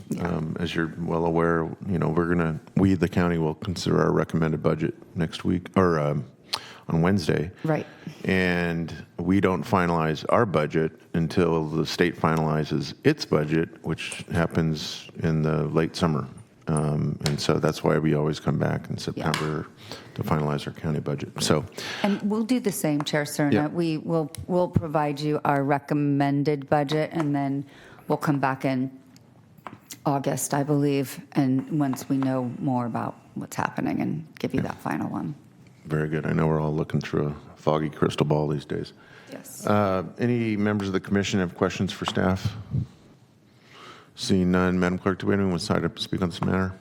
as you're well aware, we, the county, will consider our recommended budget next week or on Wednesday.
Right.
And we don't finalize our budget until the state finalizes its budget, which happens in the late summer. And so that's why we always come back in September to finalize our county budget.
And we'll do the same, Chair Cerna.
Yeah.
We'll provide you our recommended budget, and then we'll come back in August, I believe, and once we know more about what's happening, and give you that final one.
Very good. I know we're all looking through a foggy crystal ball these days.
Yes.
Any members of the commission have questions for staff? Seeing none, Madam Clerk, do anyone sign up to speak on this matter?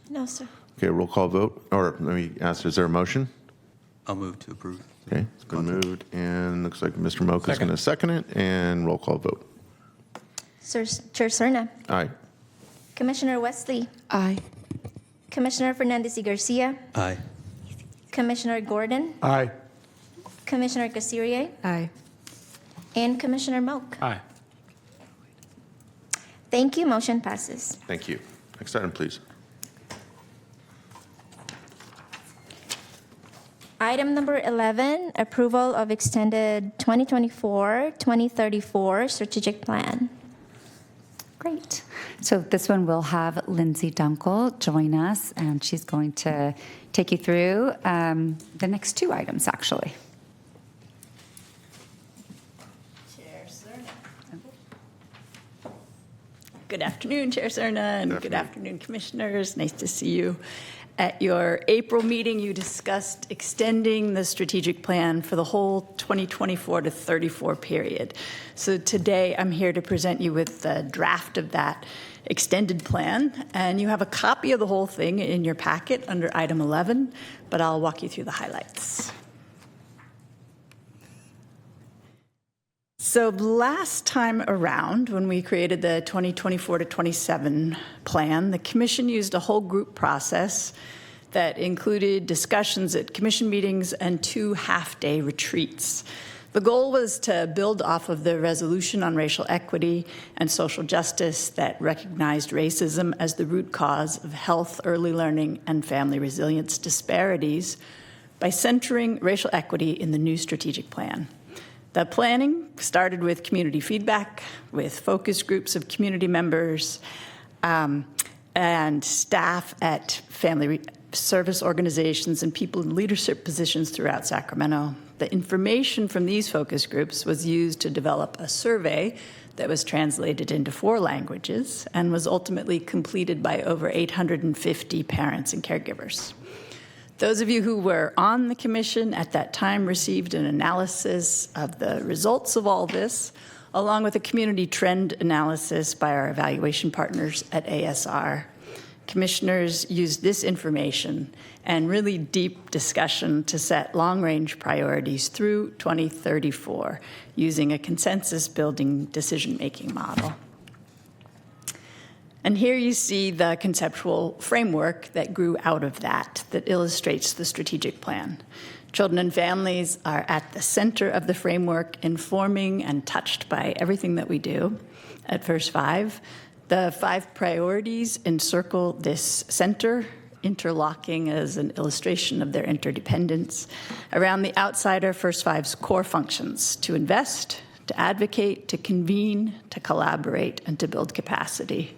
No, sir.
Okay, roll call vote. Or let me ask, is there a motion?
I'll move to approve.
Okay, it's been moved, and looks like Mr. Moak is going to second it, and roll call vote.
Chair Cerna.
Aye.
Commissioner Wesley.
Aye.
Commissioner Fernandez y Garcia.
Aye.
Commissioner Gordon.
Aye.
Commissioner Casirier.
Aye.
And Commissioner Moak.
Aye.
Thank you. Motion passes.
Thank you. Next item, please.
Item number 11, approval of extended 2024-2034 strategic plan.
Great. So this one we'll have Lindsay Dunkel join us, and she's going to take you through the next two items, actually.
Good afternoon, Chair Cerna, and good afternoon, Commissioners. Nice to see you. At your April meeting, you discussed extending the strategic plan for the whole 2024 to 34 period. So today, I'm here to present you with the draft of that extended plan, and you have a copy of the whole thing in your packet under item 11, but I'll walk you through the highlights. So last time around, when we created the 2024 to 27 plan, the commission used a whole group process that included discussions at commission meetings and 2 half-day retreats. The goal was to build off of the resolution on racial equity and social justice that recognized racism as the root cause of health, early learning, and family resilience disparities by centering racial equity in the new strategic plan. The planning started with community feedback, with focus groups of community members and staff at family service organizations and people in leadership positions throughout Sacramento. The information from these focus groups was used to develop a survey that was translated into 4 languages and was ultimately completed by over 850 parents and caregivers. Those of you who were on the commission at that time received an analysis of the results of all this, along with a community trend analysis by our evaluation partners at ASR. Commissioners used this information and really deep discussion to set long-range priorities through 2034 using a consensus-building decision-making model. And here you see the conceptual framework that grew out of that illustrates the strategic plan. Children and families are at the center of the framework, informing and touched by everything that we do. At verse 5, the 5 priorities encircle this center, interlocking as an illustration of their interdependence. Around the outside are first 5's core functions: to invest, to advocate, to convene, to collaborate, and to build capacity.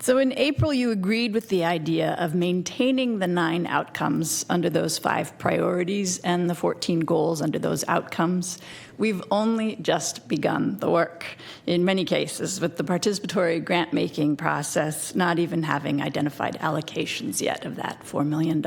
So in April, you agreed with the idea of maintaining the 9 outcomes under those 5 priorities and the 14 goals under those outcomes. We've only just begun the work, in many cases, with the participatory grant-making process not even having identified allocations yet of that $4 million.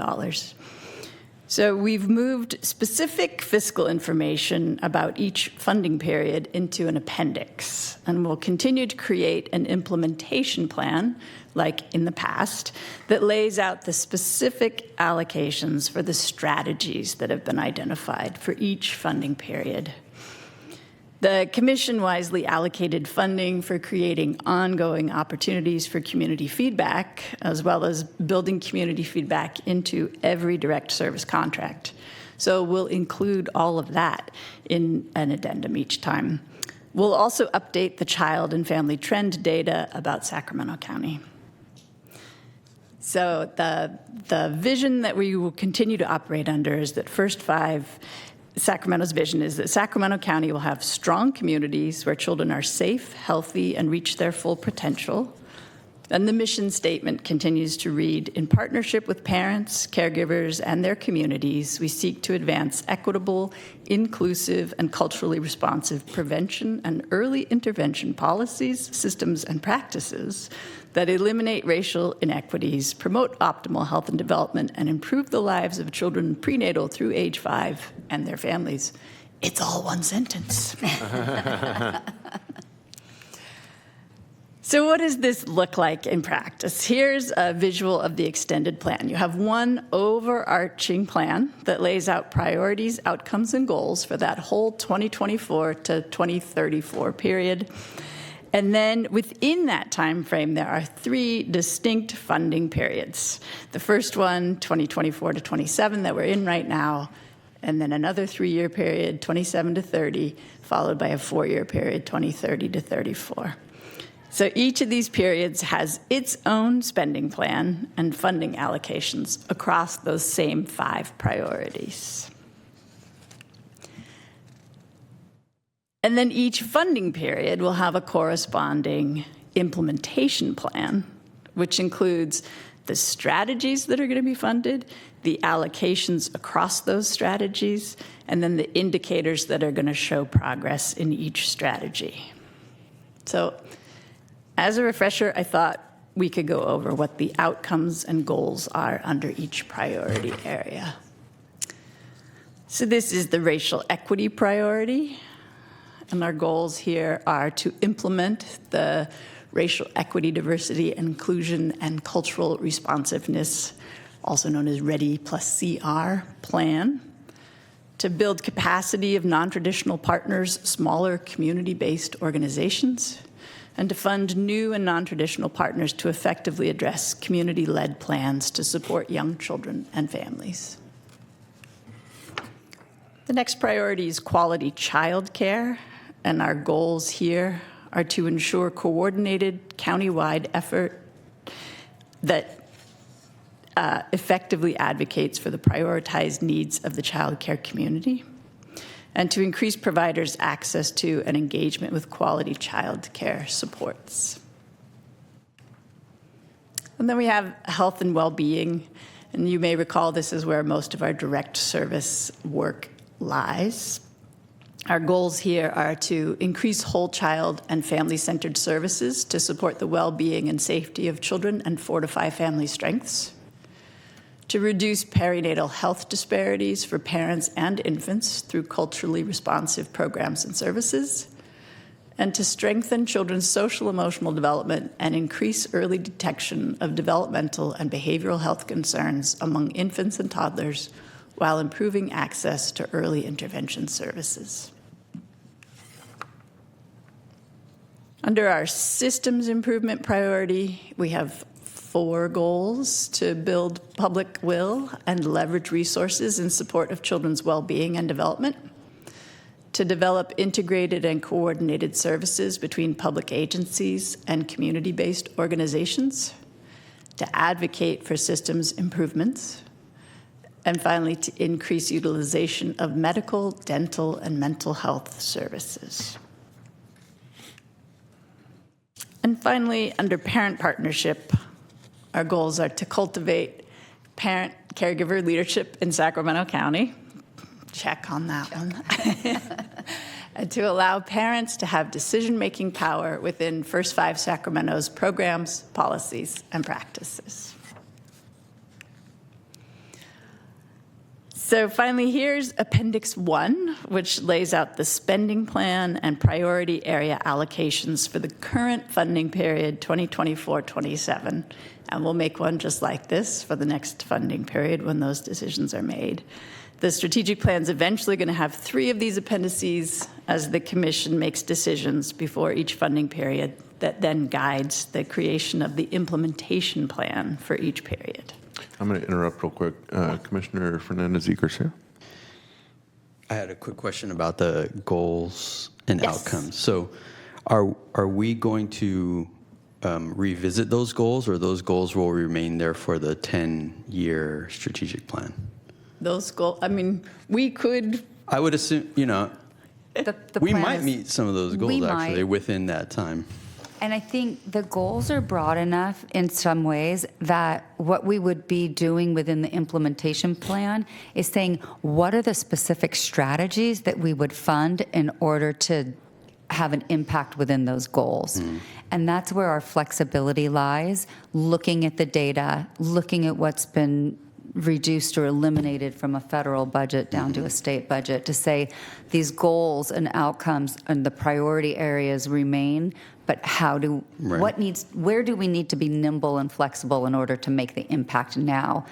So we've moved specific fiscal information about each funding period into an appendix, and we'll continue to create an implementation plan, like in the past, that lays out the specific allocations for the strategies that have been identified for each funding period. The Commission wisely allocated funding for creating ongoing opportunities for community feedback, as well as building community feedback into every direct service contract. So we'll include all of that in an addendum each time. We'll also update the child and family trend data about Sacramento County. So the vision that we will continue to operate under is that first 5 Sacramento's vision is that Sacramento County will have strong communities where children are safe, healthy, and reach their full potential. And the mission statement continues to read, in partnership with parents, caregivers, and their communities, we seek to advance equitable, inclusive, and culturally responsive prevention and early intervention policies, systems, and practices that eliminate racial inequities, promote optimal health and development, and improve the lives of children prenatal through age 5 and their families. It's all one sentence. So what does this look like in practice? Here's a visual of the extended plan. You have one overarching plan that lays out priorities, outcomes, and goals for that whole 2024 to 2034 period. And then within that time frame, there are 3 distinct funding periods. The first one, 2024 to 27, that we're in right now, and then another 3-year period, 27 to 30, followed by a 4-year period, 2030 to 34. So each of these periods has its own spending plan and funding allocations across those same 5 priorities. And then each funding period will have a corresponding implementation plan, which includes the strategies that are going to be funded, the allocations across those strategies, and then the indicators that are going to show progress in each strategy. So, as a refresher, I thought we could go over what the outcomes and goals are under each priority area. So this is the racial equity priority, and our goals here are to implement the racial equity, diversity, inclusion, and cultural responsiveness, also known as READY+CR plan, to build capacity of non-traditional partners, smaller community-based organizations, and to fund new and non-traditional partners to effectively address community-led plans to support young children and families. The next priority is quality childcare, and our goals here are to ensure coordinated countywide effort that effectively advocates for the prioritized needs of the child care community, and to increase providers' access to and engagement with quality child care supports. And then we have health and well-being, and you may recall this is where most of our direct service work lies. Our goals here are to increase whole child and family-centered services to support the well-being and safety of children and fortify family strengths, to reduce perinatal health disparities for parents and infants through culturally responsive programs and services, and to strengthen children's social emotional development and increase early detection of developmental and behavioral health concerns among infants and toddlers while improving access to early intervention services. Under our systems improvement priority, we have 4 goals: to build public will and leverage resources in support of children's well-being and development, to develop integrated and coordinated services between public agencies and community-based organizations, to advocate for systems improvements, and finally, to increase utilization of medical, dental, and mental health services. And finally, under parent partnership, our goals are to cultivate parent-caregiver leadership in Sacramento County. Check on that one. And to allow parents to have decision-making power within First 5 Sacramento's programs, policies, and practices. So finally, here's Appendix 1, which lays out the spending plan and priority area allocations for the current funding period, 2024-27. And we'll make one just like this for the next funding period when those decisions are made. The strategic plan is eventually going to have 3 of these appendices as the commission makes decisions before each funding period that then guides the creation of the implementation plan for each period.
I'm going to interrupt real quick. Commissioner Fernandez-Eakers here.
I had a quick question about the goals and
Yes.
outcomes. So are we going to revisit those goals, or those goals will remain there for the 10-year strategic plan?
Those goals, I mean, we could.
I would assume,
The
we
plan
might
is-
meet some of those
We
goals actually
might.
within that time.
And I think the goals are broad enough in some ways that what we would be doing within the implementation plan is saying, what are the specific strategies that we would fund in order to have an impact within those goals? And that's where our flexibility lies, looking at the data, looking at what's been reduced or eliminated from a federal budget down to a state budget, to say these goals and outcomes and the priority areas remain, but where do we need to be nimble and flexible in order to make the impact now?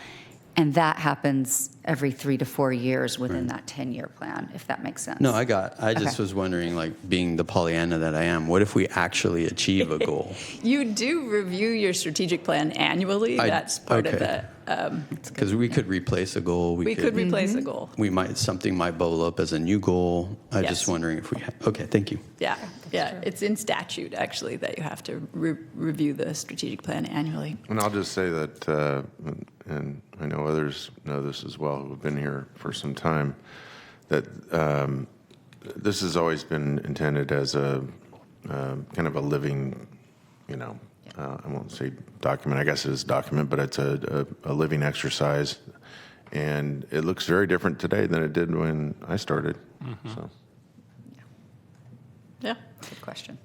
And that happens every 3 to 4 years within that 10-year plan, if that makes sense.
No, I just
Okay.
was wondering, like, being the Pollyanna that I am, what if we actually achieve a goal?
You do review your strategic plan annually. That's part of the.
Because we could replace a goal.
We could replace a goal.
Something might bubble up as a new goal. I'm just
Yes.
wondering if we, okay, thank you.
Yeah, it's in statute, actually, that you have to review the strategic plan annually.
And I'll just say that, and I know others know this as well who have been here for some time, that this has always been intended as a kind of a living, I won't say document, I guess it is document, but it's a living exercise. And it looks very different today than it did when I started. So.
Yeah, good question.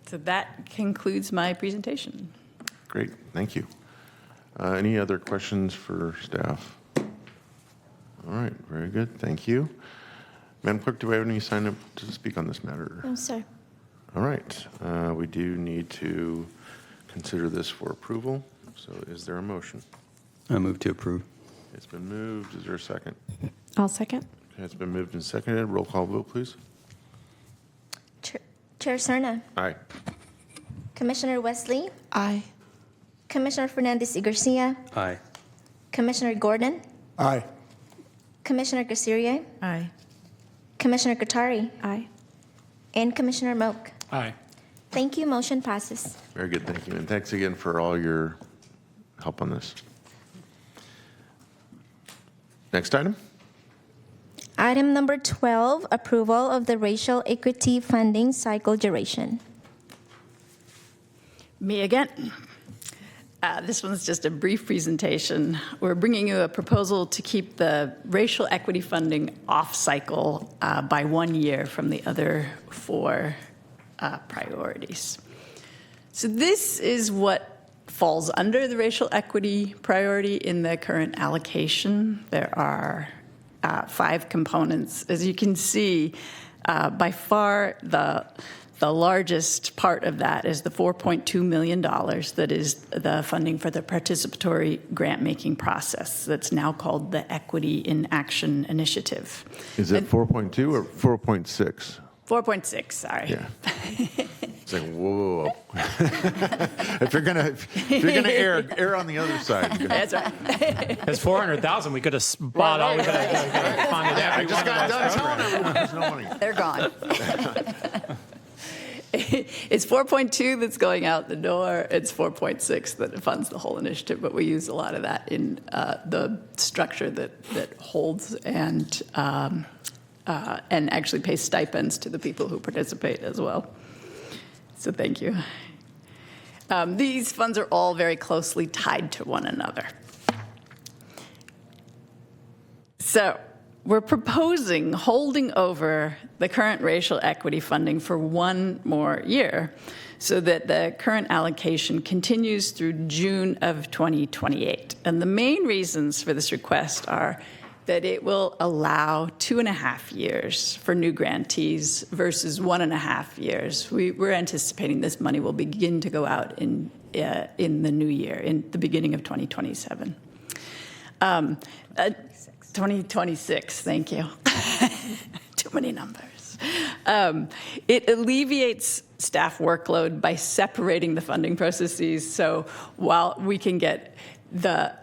So that concludes my presentation.
Great, thank you. Any other questions for staff? All right, very good, thank you. Madam Clerk, do we have any sign up to speak on this matter?
No, sir.
All right, we do need to consider this for approval. So is there a motion?
I move to approve.
It's been moved. Is there a second?
I'll second.
Okay, it's been moved and seconded. Roll call vote, please.
Chair Serna.
Aye.
Commissioner Wesley.
Aye.
Commissioner Fernandez y Garcia.
Aye.
Commissioner Gordon.
Aye.
Commissioner Gasirier.
Aye.
Commissioner Katari.
Aye.
And Commissioner Moak.
Aye.
Thank you. Motion passes.
Very good, thank you. And thanks again for all your help on this. Next item.
Item number 12, approval of the racial equity funding cycle duration.
Me again. This one's just a brief presentation. We're bringing you a proposal to keep the racial equity funding off cycle by 1 year from the other 4 priorities. So this is what falls under the racial equity priority in the current allocation. There are 5 components. As you can see, by far the largest part of that is the $4.2 million that is the funding for the participatory grant-making process that's now called the Equity in Action Initiative.
Is it 4.2 or 4.6?
4.6, sorry.
Yeah. It's like, whoa. if you're gonna err on the other side.
That's right.
It's 400,000. We could have bought all. We could have funded every
I just
one of
got done
those
telling
programs.
everyone there's no money.
They're gone. It's 4.2 that's going out the door. It's 4.6 that funds the whole initiative, but we use a lot of that in the structure that holds and actually pays stipends to the people who participate as well. So thank you. These funds are all very closely tied to one another. So we're proposing holding over the current racial equity funding for 1 more year so that the current allocation continues through June of 2028. And the main reasons for this request are that it will allow 2.5 years for new grantees versus 1.5 years. We're anticipating this money will begin to go out in the new year, in the beginning of 2027. 2026, thank you. Too many numbers. It alleviates staff workload by separating the funding processes. So while we can get the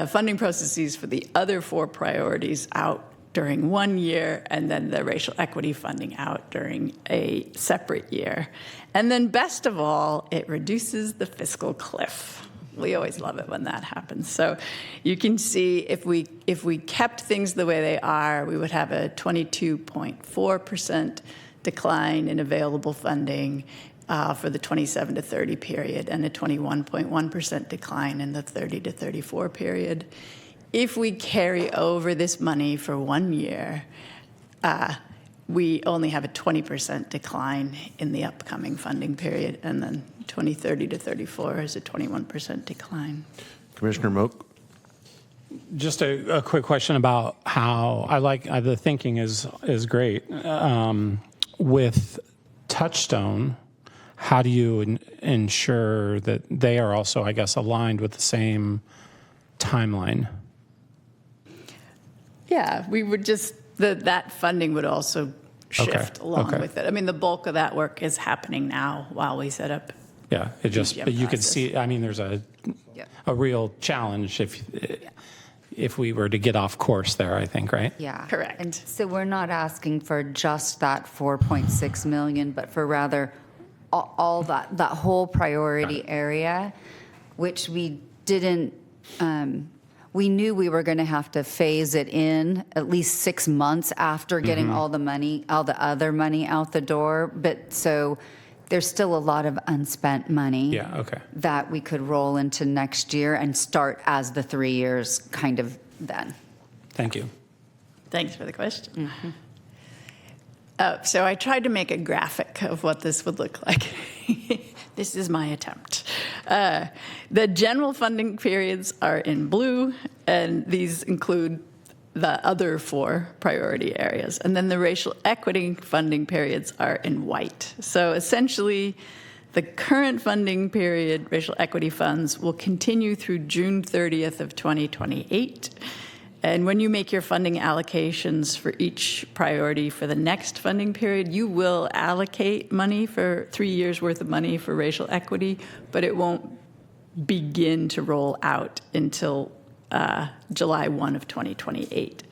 funding processes for the other 4 priorities out during 1 year, and then the racial equity funding out during a separate year. And then best of all, it reduces the fiscal cliff. We always love it when that happens. So you can see if we kept things the way they are, we would have a 22.4% decline in available funding for the 27 to 30 period and a 21.1% decline in the 30 to 34 period. If we carry over this money for 1 year, we only have a 20% decline in the upcoming funding period, and then 2030 to 34 is a 21% decline.
Commissioner Moak?
Just a quick question about how I like the thinking is great. With Touchstone, how do you ensure that they are also, I guess, aligned with the same timeline?
Yeah, we would just, that funding would also shift along with it. I mean, the bulk of that work is happening now while we set up.
Yeah, it just, but you could see, I mean, there's a real challenge if we were to get off course there, I think, right?
Yeah.
Correct.
And so we're not asking for just that 4.6 million, but for rather all that whole priority area, which we didn't, we knew we were going to have to phase it in at least 6 months after getting all the money, all the other money out the door. But so there's still a lot of unspent money that we could roll into next year and start as the 3 years kind of then.
Thank you.
Thanks for the question. So I tried to make a graphic of what this would look like. This is my attempt. The general funding periods are in blue, and these include the other 4 priority areas. And then the racial equity funding periods are in white. So essentially, the current funding period, racial equity funds, will continue through June 30th of 2028. And when you make your funding allocations for each priority for the next funding period, you will allocate money for 3 years worth of money for racial equity, but it won't begin to roll out until July 1 of 2028.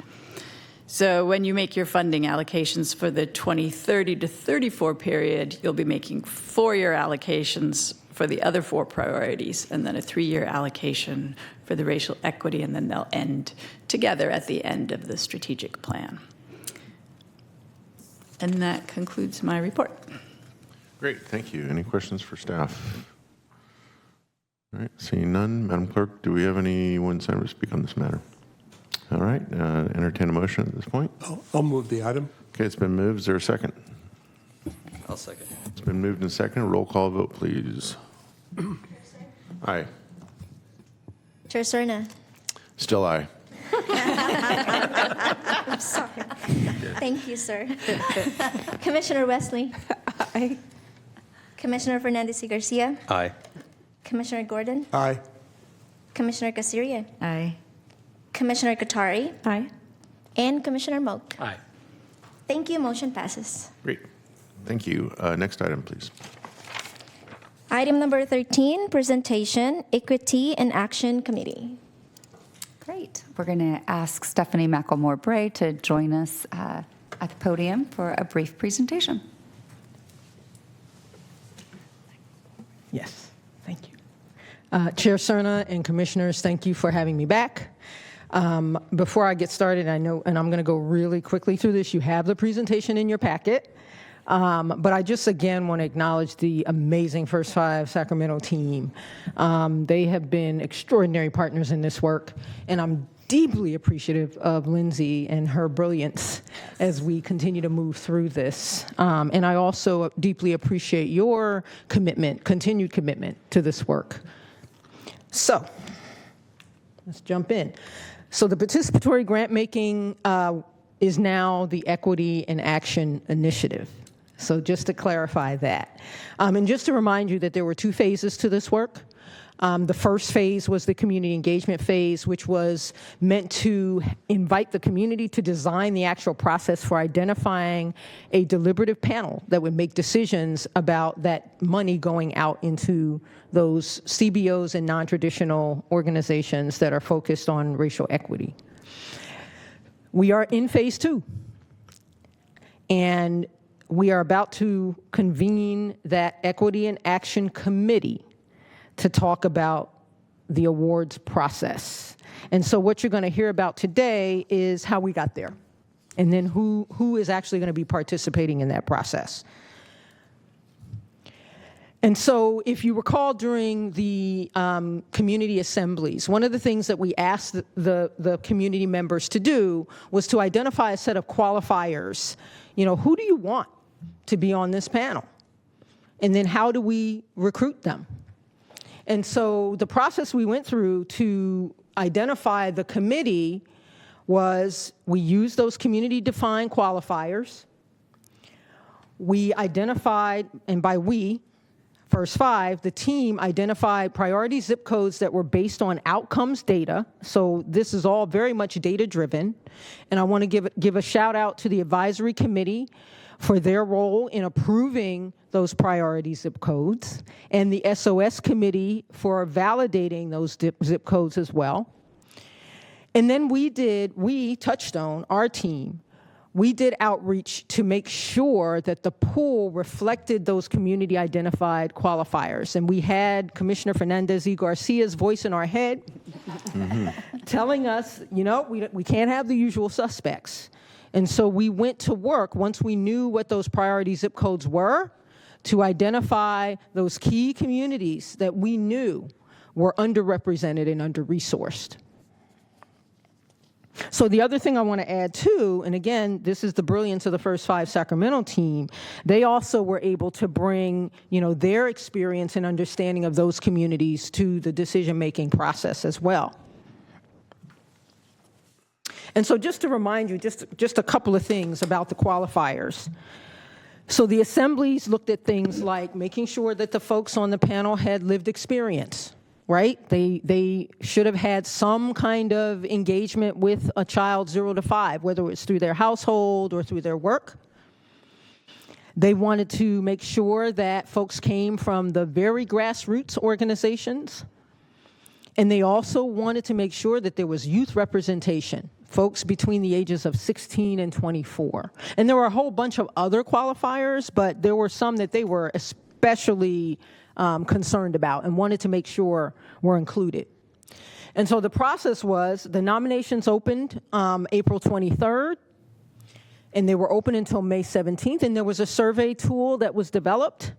So when you make your funding allocations for the 2030 to 34 period, you'll be making 4-year allocations for the other 4 priorities, and then a 3-year allocation for the racial equity, and then they'll end together at the end of the strategic plan. And that concludes my report.
Great, thank you. Any questions for staff? All right, seeing none, Madam Clerk, do we have anyone signed to speak on this matter? All right, entertain a motion at this point.
I'll move the item.
Okay, it's been moved. Is there a second?
I'll second.
It's been moved and seconded. Roll call vote, please. Aye.
Chair Serna.
Still aye.
I'm sorry. Thank you, sir. Commissioner Wesley.
Aye.
Commissioner Fernandez y Garcia.
Aye.
Commissioner Gordon.
Aye.
Commissioner Casiria.
Aye.
Commissioner Katari.
Aye.
And Commissioner Moak.
Aye.
Thank you. Motion passes.
Great. Thank you. Next item, please.
Item number 13, presentation, Equity and Action Committee.
Great. We're going to ask Stephanie McElmore-Bray to join us at the podium for a brief presentation.
Yes, thank you. Chair Serna and commissioners, thank you for having me back. Before I get started, I know, and I'm going to go really quickly through this, you have the presentation in your packet. But I just, again, want to acknowledge the amazing First Five Sacramento team. They have been extraordinary partners in this work, and I'm deeply appreciative of Lindsay and her brilliance as we continue to move through this. And I also deeply appreciate your commitment, continued commitment to this work. So, let's jump in. So the participatory grant making is now the Equity and Action Initiative. So just to clarify that. And just to remind you that there were 2 phases to this work. The first phase was the community engagement phase, which was meant to invite the community to design the actual process for identifying a deliberative panel that would make decisions about that money going out into those CBOs and non-traditional organizations that are focused on racial equity. We are in phase 2. And we are about to convene that Equity and Action Committee to talk about the awards process. And so what you're going to hear about today is how we got there, and then who is actually going to be participating in that process. And so if you recall during the community assemblies, one of the things that we asked the community members to do was to identify a set of qualifiers. You know, who do you want to be on this panel? And then how do we recruit them? And so the process we went through to identify the committee was we used those community-defined qualifiers. We identified, and by we, First Five, the team identified priority zip codes that were based on outcomes data. So this is all very much data-driven. And I want to give a shout out to the advisory committee for their role in approving those priority zip codes, and the SOS committee for validating those zip codes as well. And then Touchstone, our team, we did outreach to make sure that the pool reflected those community identified qualifiers. And we had Commissioner Fernandez y Garcia's voice in our head telling us, you know, we can't have the usual suspects. And so we went to work once we knew what those priority zip codes were to identify those key communities that we knew were underrepresented and under-resourced. So the other thing I want to add too, and again, this is the brilliance of the First Five Sacramento team, they also were able to bring, you know, their experience and understanding of those communities to the decision-making process as well. And so just to remind you, just a couple of things about the qualifiers. So the assemblies looked at things like making sure that the folks on the panel had lived experience. right? They should have had some kind of engagement with a child 0 to 5, whether it's through their household or through their work. They wanted to make sure that folks came from the very grassroots organizations. And they also wanted to make sure that there was youth representation, folks between the ages of 16 and 24. And there were a whole bunch of other qualifiers, but there were some that they were especially concerned about and wanted to make sure were included. And so the process was the nominations opened April 23rd, and they were open until May 17th, and there was a survey tool that was developed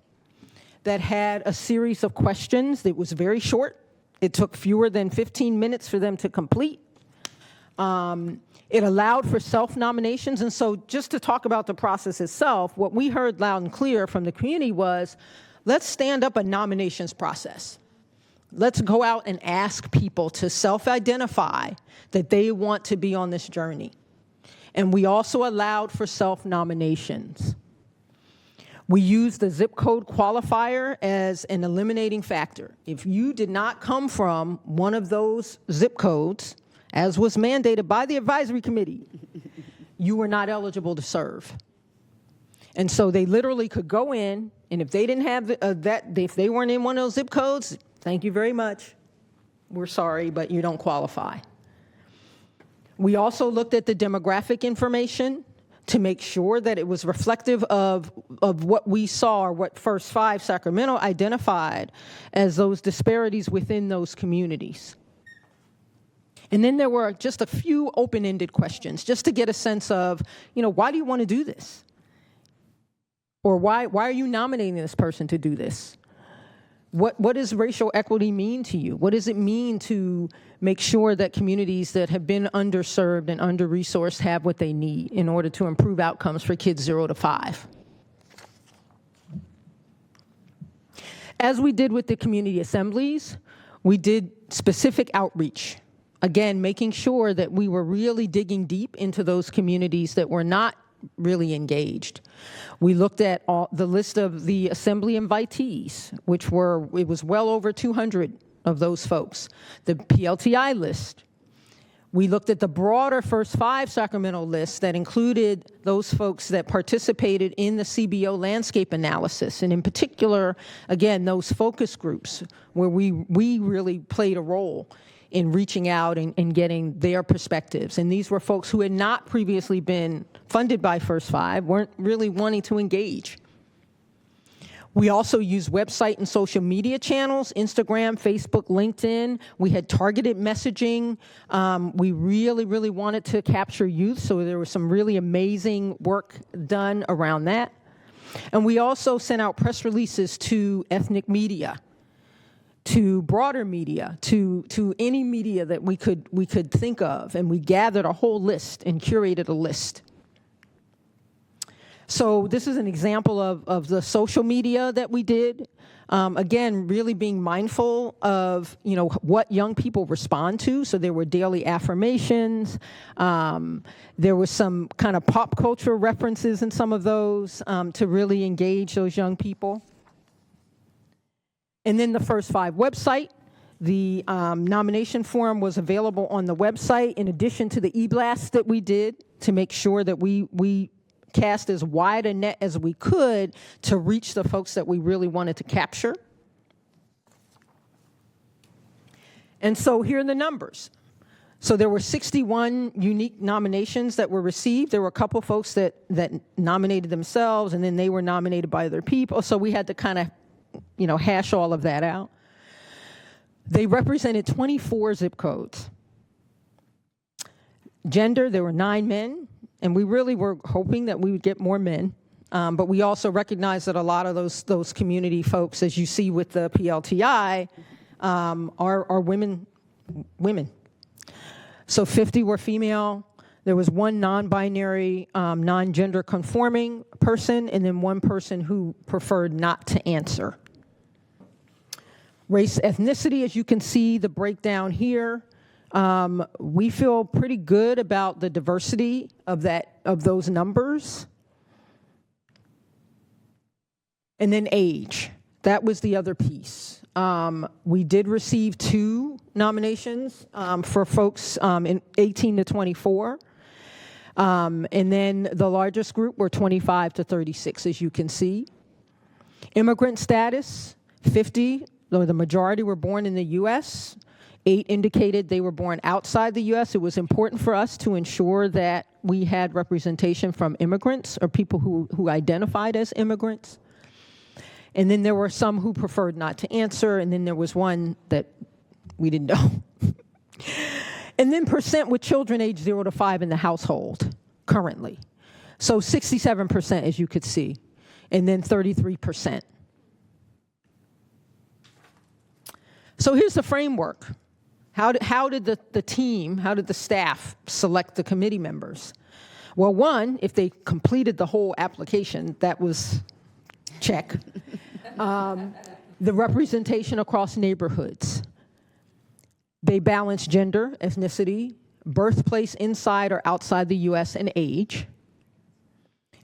that had a series of questions that was very short. It took fewer than 15 minutes for them to complete. It allowed for self-nominations, and so just to talk about the process itself, what we heard loud and clear from the community was, let's stand up a nominations process. Let's go out and ask people to self-identify that they want to be on this journey. And we also allowed for self-nominations. We used the zip code qualifier as an eliminating factor. If you did not come from one of those zip codes, as was mandated by the advisory committee, you were not eligible to serve. And so they literally could go in, and if they didn't have if they weren't in one of those zip codes, thank you very much. We're sorry, but you don't qualify. We also looked at the demographic information to make sure that it was reflective of what we saw, or what First Five Sacramento identified as those disparities within those communities. And then there were just a few open-ended questions, just to get a sense of, why do you want to do this? Or why are you nominating this person to do this? What does racial equity mean to you? What does it mean to make sure that communities that have been underserved and under-resourced have what they need in order to improve outcomes for kids 0 to 5? As we did with the community assemblies, we did specific outreach. Again, making sure that we were really digging deep into those communities that were not really engaged. We looked at the list of the assembly invitees, it was well over 200 of those folks. The PLTI list. We looked at the broader First Five Sacramento list that included those folks that participated in the CBO landscape analysis, and in particular, again, those focus groups where we really played a role in reaching out and getting their perspectives. And these were folks who had not previously been funded by First Five, weren't really wanting to engage. We also used website and social media channels, Instagram, Facebook, LinkedIn. We had targeted messaging. We really, really wanted to capture youth, so there was some really amazing work done around that. And we also sent out press releases to ethnic media, to broader media, to any media that we could think of, and we gathered a whole list and curated a list. So this is an example of the social media that we did. Again, really being mindful of what young people respond to. So there were daily affirmations. There was some kind of pop culture references in some of those to really engage those young people. And then the First Five website. The nomination form was available on the website in addition to the e-blast that we did to make sure that we cast as wide a net as we could to reach the folks that we really wanted to capture. And so here are the numbers. So there were 61 unique nominations that were received. There were a couple folks that nominated themselves, and then they were nominated by other people. So we had to kind of hash all of that out. They represented 24 zip codes. Gender, there were 9 men, and we really were hoping that we would get more men. But we also recognize that a lot of those community folks, as you see with the PLTI, are women. So 50 were female. There was 1 non-binary, non-gender conforming person, and then 1 person who preferred not to answer. Race, ethnicity, as you can see, the breakdown here. We feel pretty good about the diversity of those numbers. And then age. That was the other piece. We did receive 2 nominations for folks in 18 to 24. And then the largest group were 25 to 36, as you can see. Immigrant status, 50, though the majority were born in the U.S. 8 indicated they were born outside the U.S. It was important for us to ensure that we had representation from immigrants or people who identified as immigrants. And then there were some who preferred not to answer, and then there was one that we didn't know. And then percent with children age 0 to 5 in the household currently. So 67%, as you could see, and then 33%. So here's the framework. How did the team, how did the staff select the committee members? Well, one, if they completed the whole application, that was check. The representation across neighborhoods. They balance gender, ethnicity, birthplace inside or outside the U.S., and age.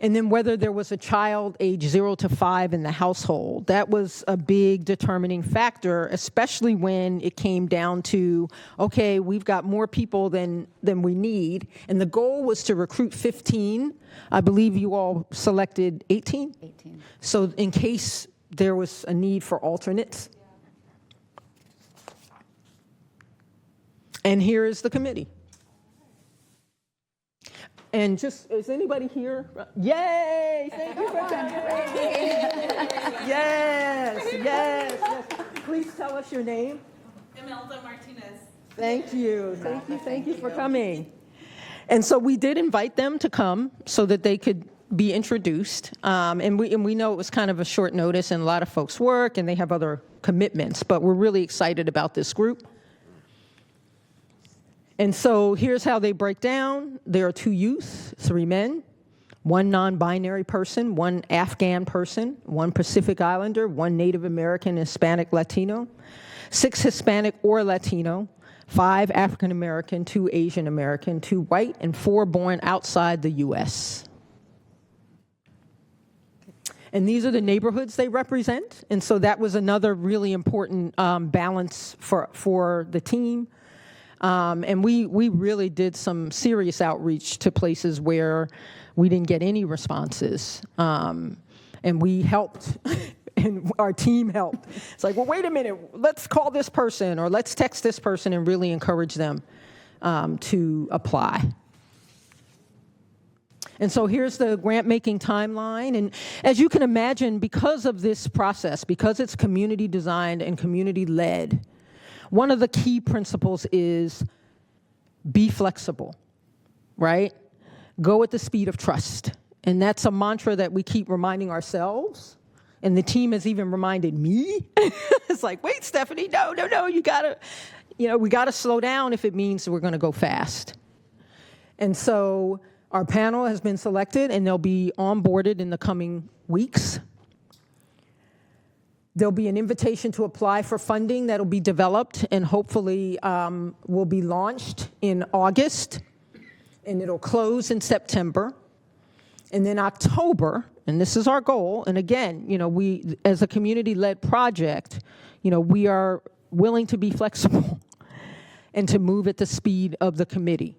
And then whether there was a child age 0 to 5 in the household. That was a big determining factor, especially when it came down to, okay, we've got more people than we need. And the goal was to recruit 15. I believe you all selected 18? 18. So in case there was a need for alternates. And here is the committee. And just, is anybody here? Yay! Thank you for coming. Yes. Please tell us your name.
Imelda Martinez.
Thank you for coming. And so we did invite them to come so that they could be introduced. And we know it was kind of a short notice and a lot of folks work and they have other commitments, but we're really excited about this group. And so here's how they break down. There are 2 youth, 3 men, 1 non-binary person, 1 Afghan person, 1 Pacific Islander, 1 Native American, Hispanic, Latino, 6 Hispanic or Latino, 5 African American, 2 Asian American, 2 white, and 4 born outside the U.S. And these are the neighborhoods they represent. And so that was another really important balance for the team. And we really did some serious outreach to places where we didn't get any responses. And we helped, and our team helped. It's like, well, wait a minute, let's call this person, or let's text this person and really encourage them to apply. And so here's the grant-making timeline. And as you can imagine, because of this process, because it's community-designed and community-led, one of the key principles is be flexible, right? Go at the speed of trust. And that's a mantra that we keep reminding ourselves. And the team has even reminded me. It's like, wait, Stephanie, no, we gotta slow down if it means we're gonna go fast. And so our panel has been selected and they'll be onboarded in the coming weeks. There'll be an invitation to apply for funding that'll be developed and hopefully will be launched in August, and it'll close in September. And then October, and this is our goal, and again, we, as a community-led project, we are willing to be flexible and to move at the speed of the committee.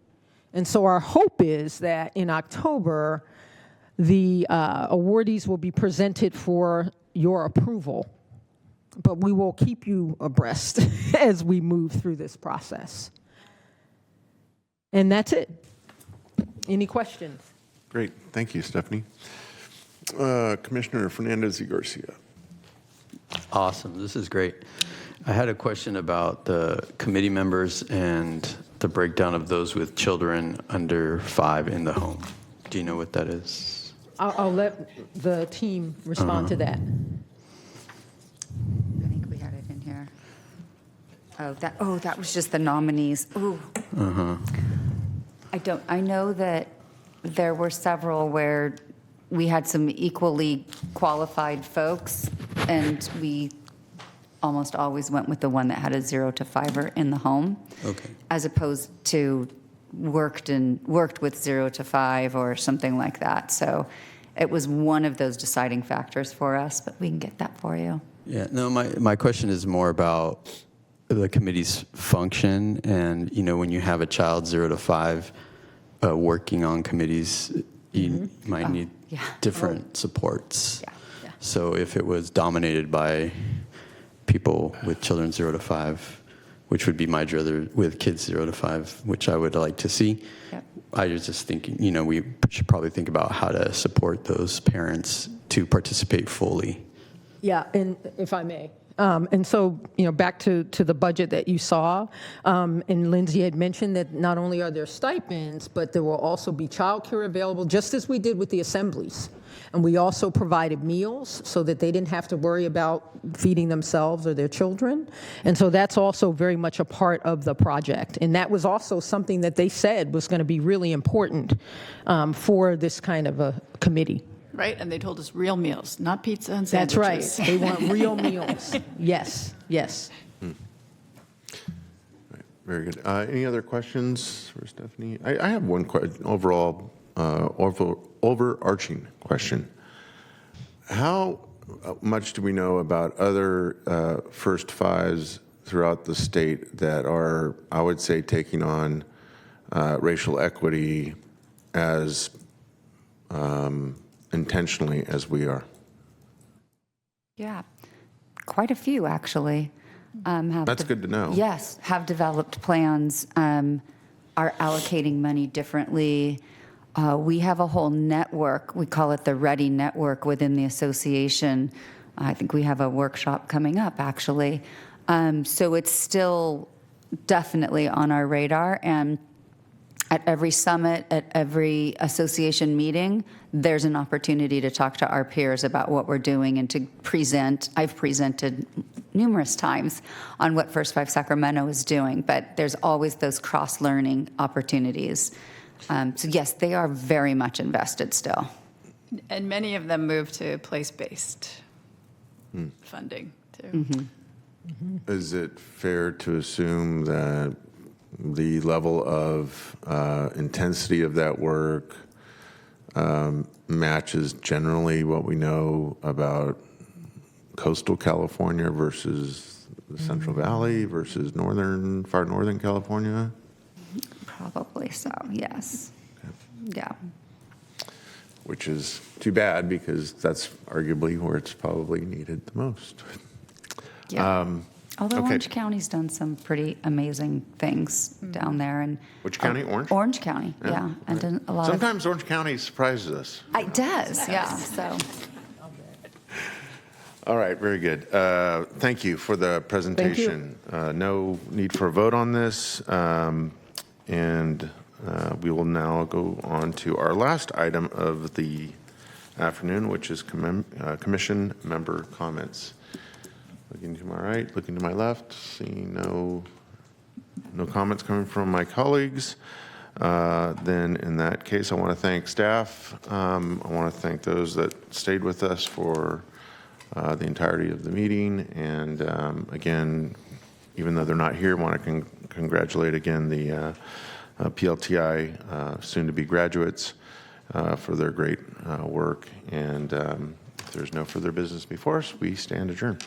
And so our hope is that in October, the awardees will be presented for your approval. But we will keep you abreast as we move through this process. And that's it. Any questions?
Great. Thank you, Stephanie. Commissioner Fernandez y Garcia.
Awesome. This is great. I had a question about the committee members and the breakdown of those with children under 5 in the home. Do you know what that is?
I'll let the team respond to that.
I think we had it in here. That was just the nominees. Ooh. I know that there were several where we had some equally qualified folks, and we almost always went with the one that had a 0 to 5er in the home.
Okay.
As opposed to worked with 0 to 5 or something like that. So it was one of those deciding factors for us, but we can get that for you.
Yeah, no, my question is more about the committee's function, and when you have a child 0 to 5 working on committees, you might need different supports.
Yeah.
So if it was dominated by people with children 0 to 5, which would be my druther with kids 0 to 5, which I would like to see.
Yep.
I was just thinking, we should probably think about how to support those parents to participate fully.
Yeah, and if I may. And so, back to the budget that you saw, and Lindsay had mentioned that not only are there stipends, but there will also be childcare available, just as we did with the assemblies. And we also provided meals so that they didn't have to worry about feeding themselves or their children. And so that's also very much a part of the project. And that was also something that they said was going to be really important for this kind of a committee.
Right, and they told us real meals, not pizza and
That's right.
sandwiches.
They want real meals. Yes, yes.
Right. Very good. Any other questions for Stephanie? I have one overall overarching question. How much do we know about other first fives throughout the state that are, I would say, taking on racial equity as intentionally as we are?
Yeah, quite a few actually.
That's good to know.
Yes, have developed plans, are allocating money differently. We have a whole network. We call it the Ready Network within the association. I think we have a workshop coming up, actually. So it's still definitely on our radar. And at every summit, at every association meeting, there's an opportunity to talk to our peers about what we're doing and to present. I've presented numerous times on what First Five Sacramento is doing, but there's always those cross-learning opportunities. So yes, they are very much invested still.
And many of them move to place-based funding, too.
Mm-hmm.
Is it fair to assume that the level of intensity of that work matches generally what we know about coastal California versus the Central Valley versus far northern California?
Probably so, yes. Okay. Yeah.
Which is too bad because that's arguably where it's probably needed the most.
Yeah. Although Orange County's done some pretty amazing things down there. And
which county? Orange?
Orange County, yeah. And done a lot
Sometimes Orange County surprises us.
It does, yeah. So.
All right, very good. Thank you for the presentation. No need for a vote on this. And we will now go on to our last item of the afternoon, which is commission member comments. Looking to my right, looking to my left, seeing no comments coming from my colleagues. Then in that case, I want to thank staff. I want to thank those that stayed with us for the entirety of the meeting. And again, even though they're not here, I want to congratulate again the PLTI soon-to-be graduates for their great work. And if there's no further business before us, we stand adjourned.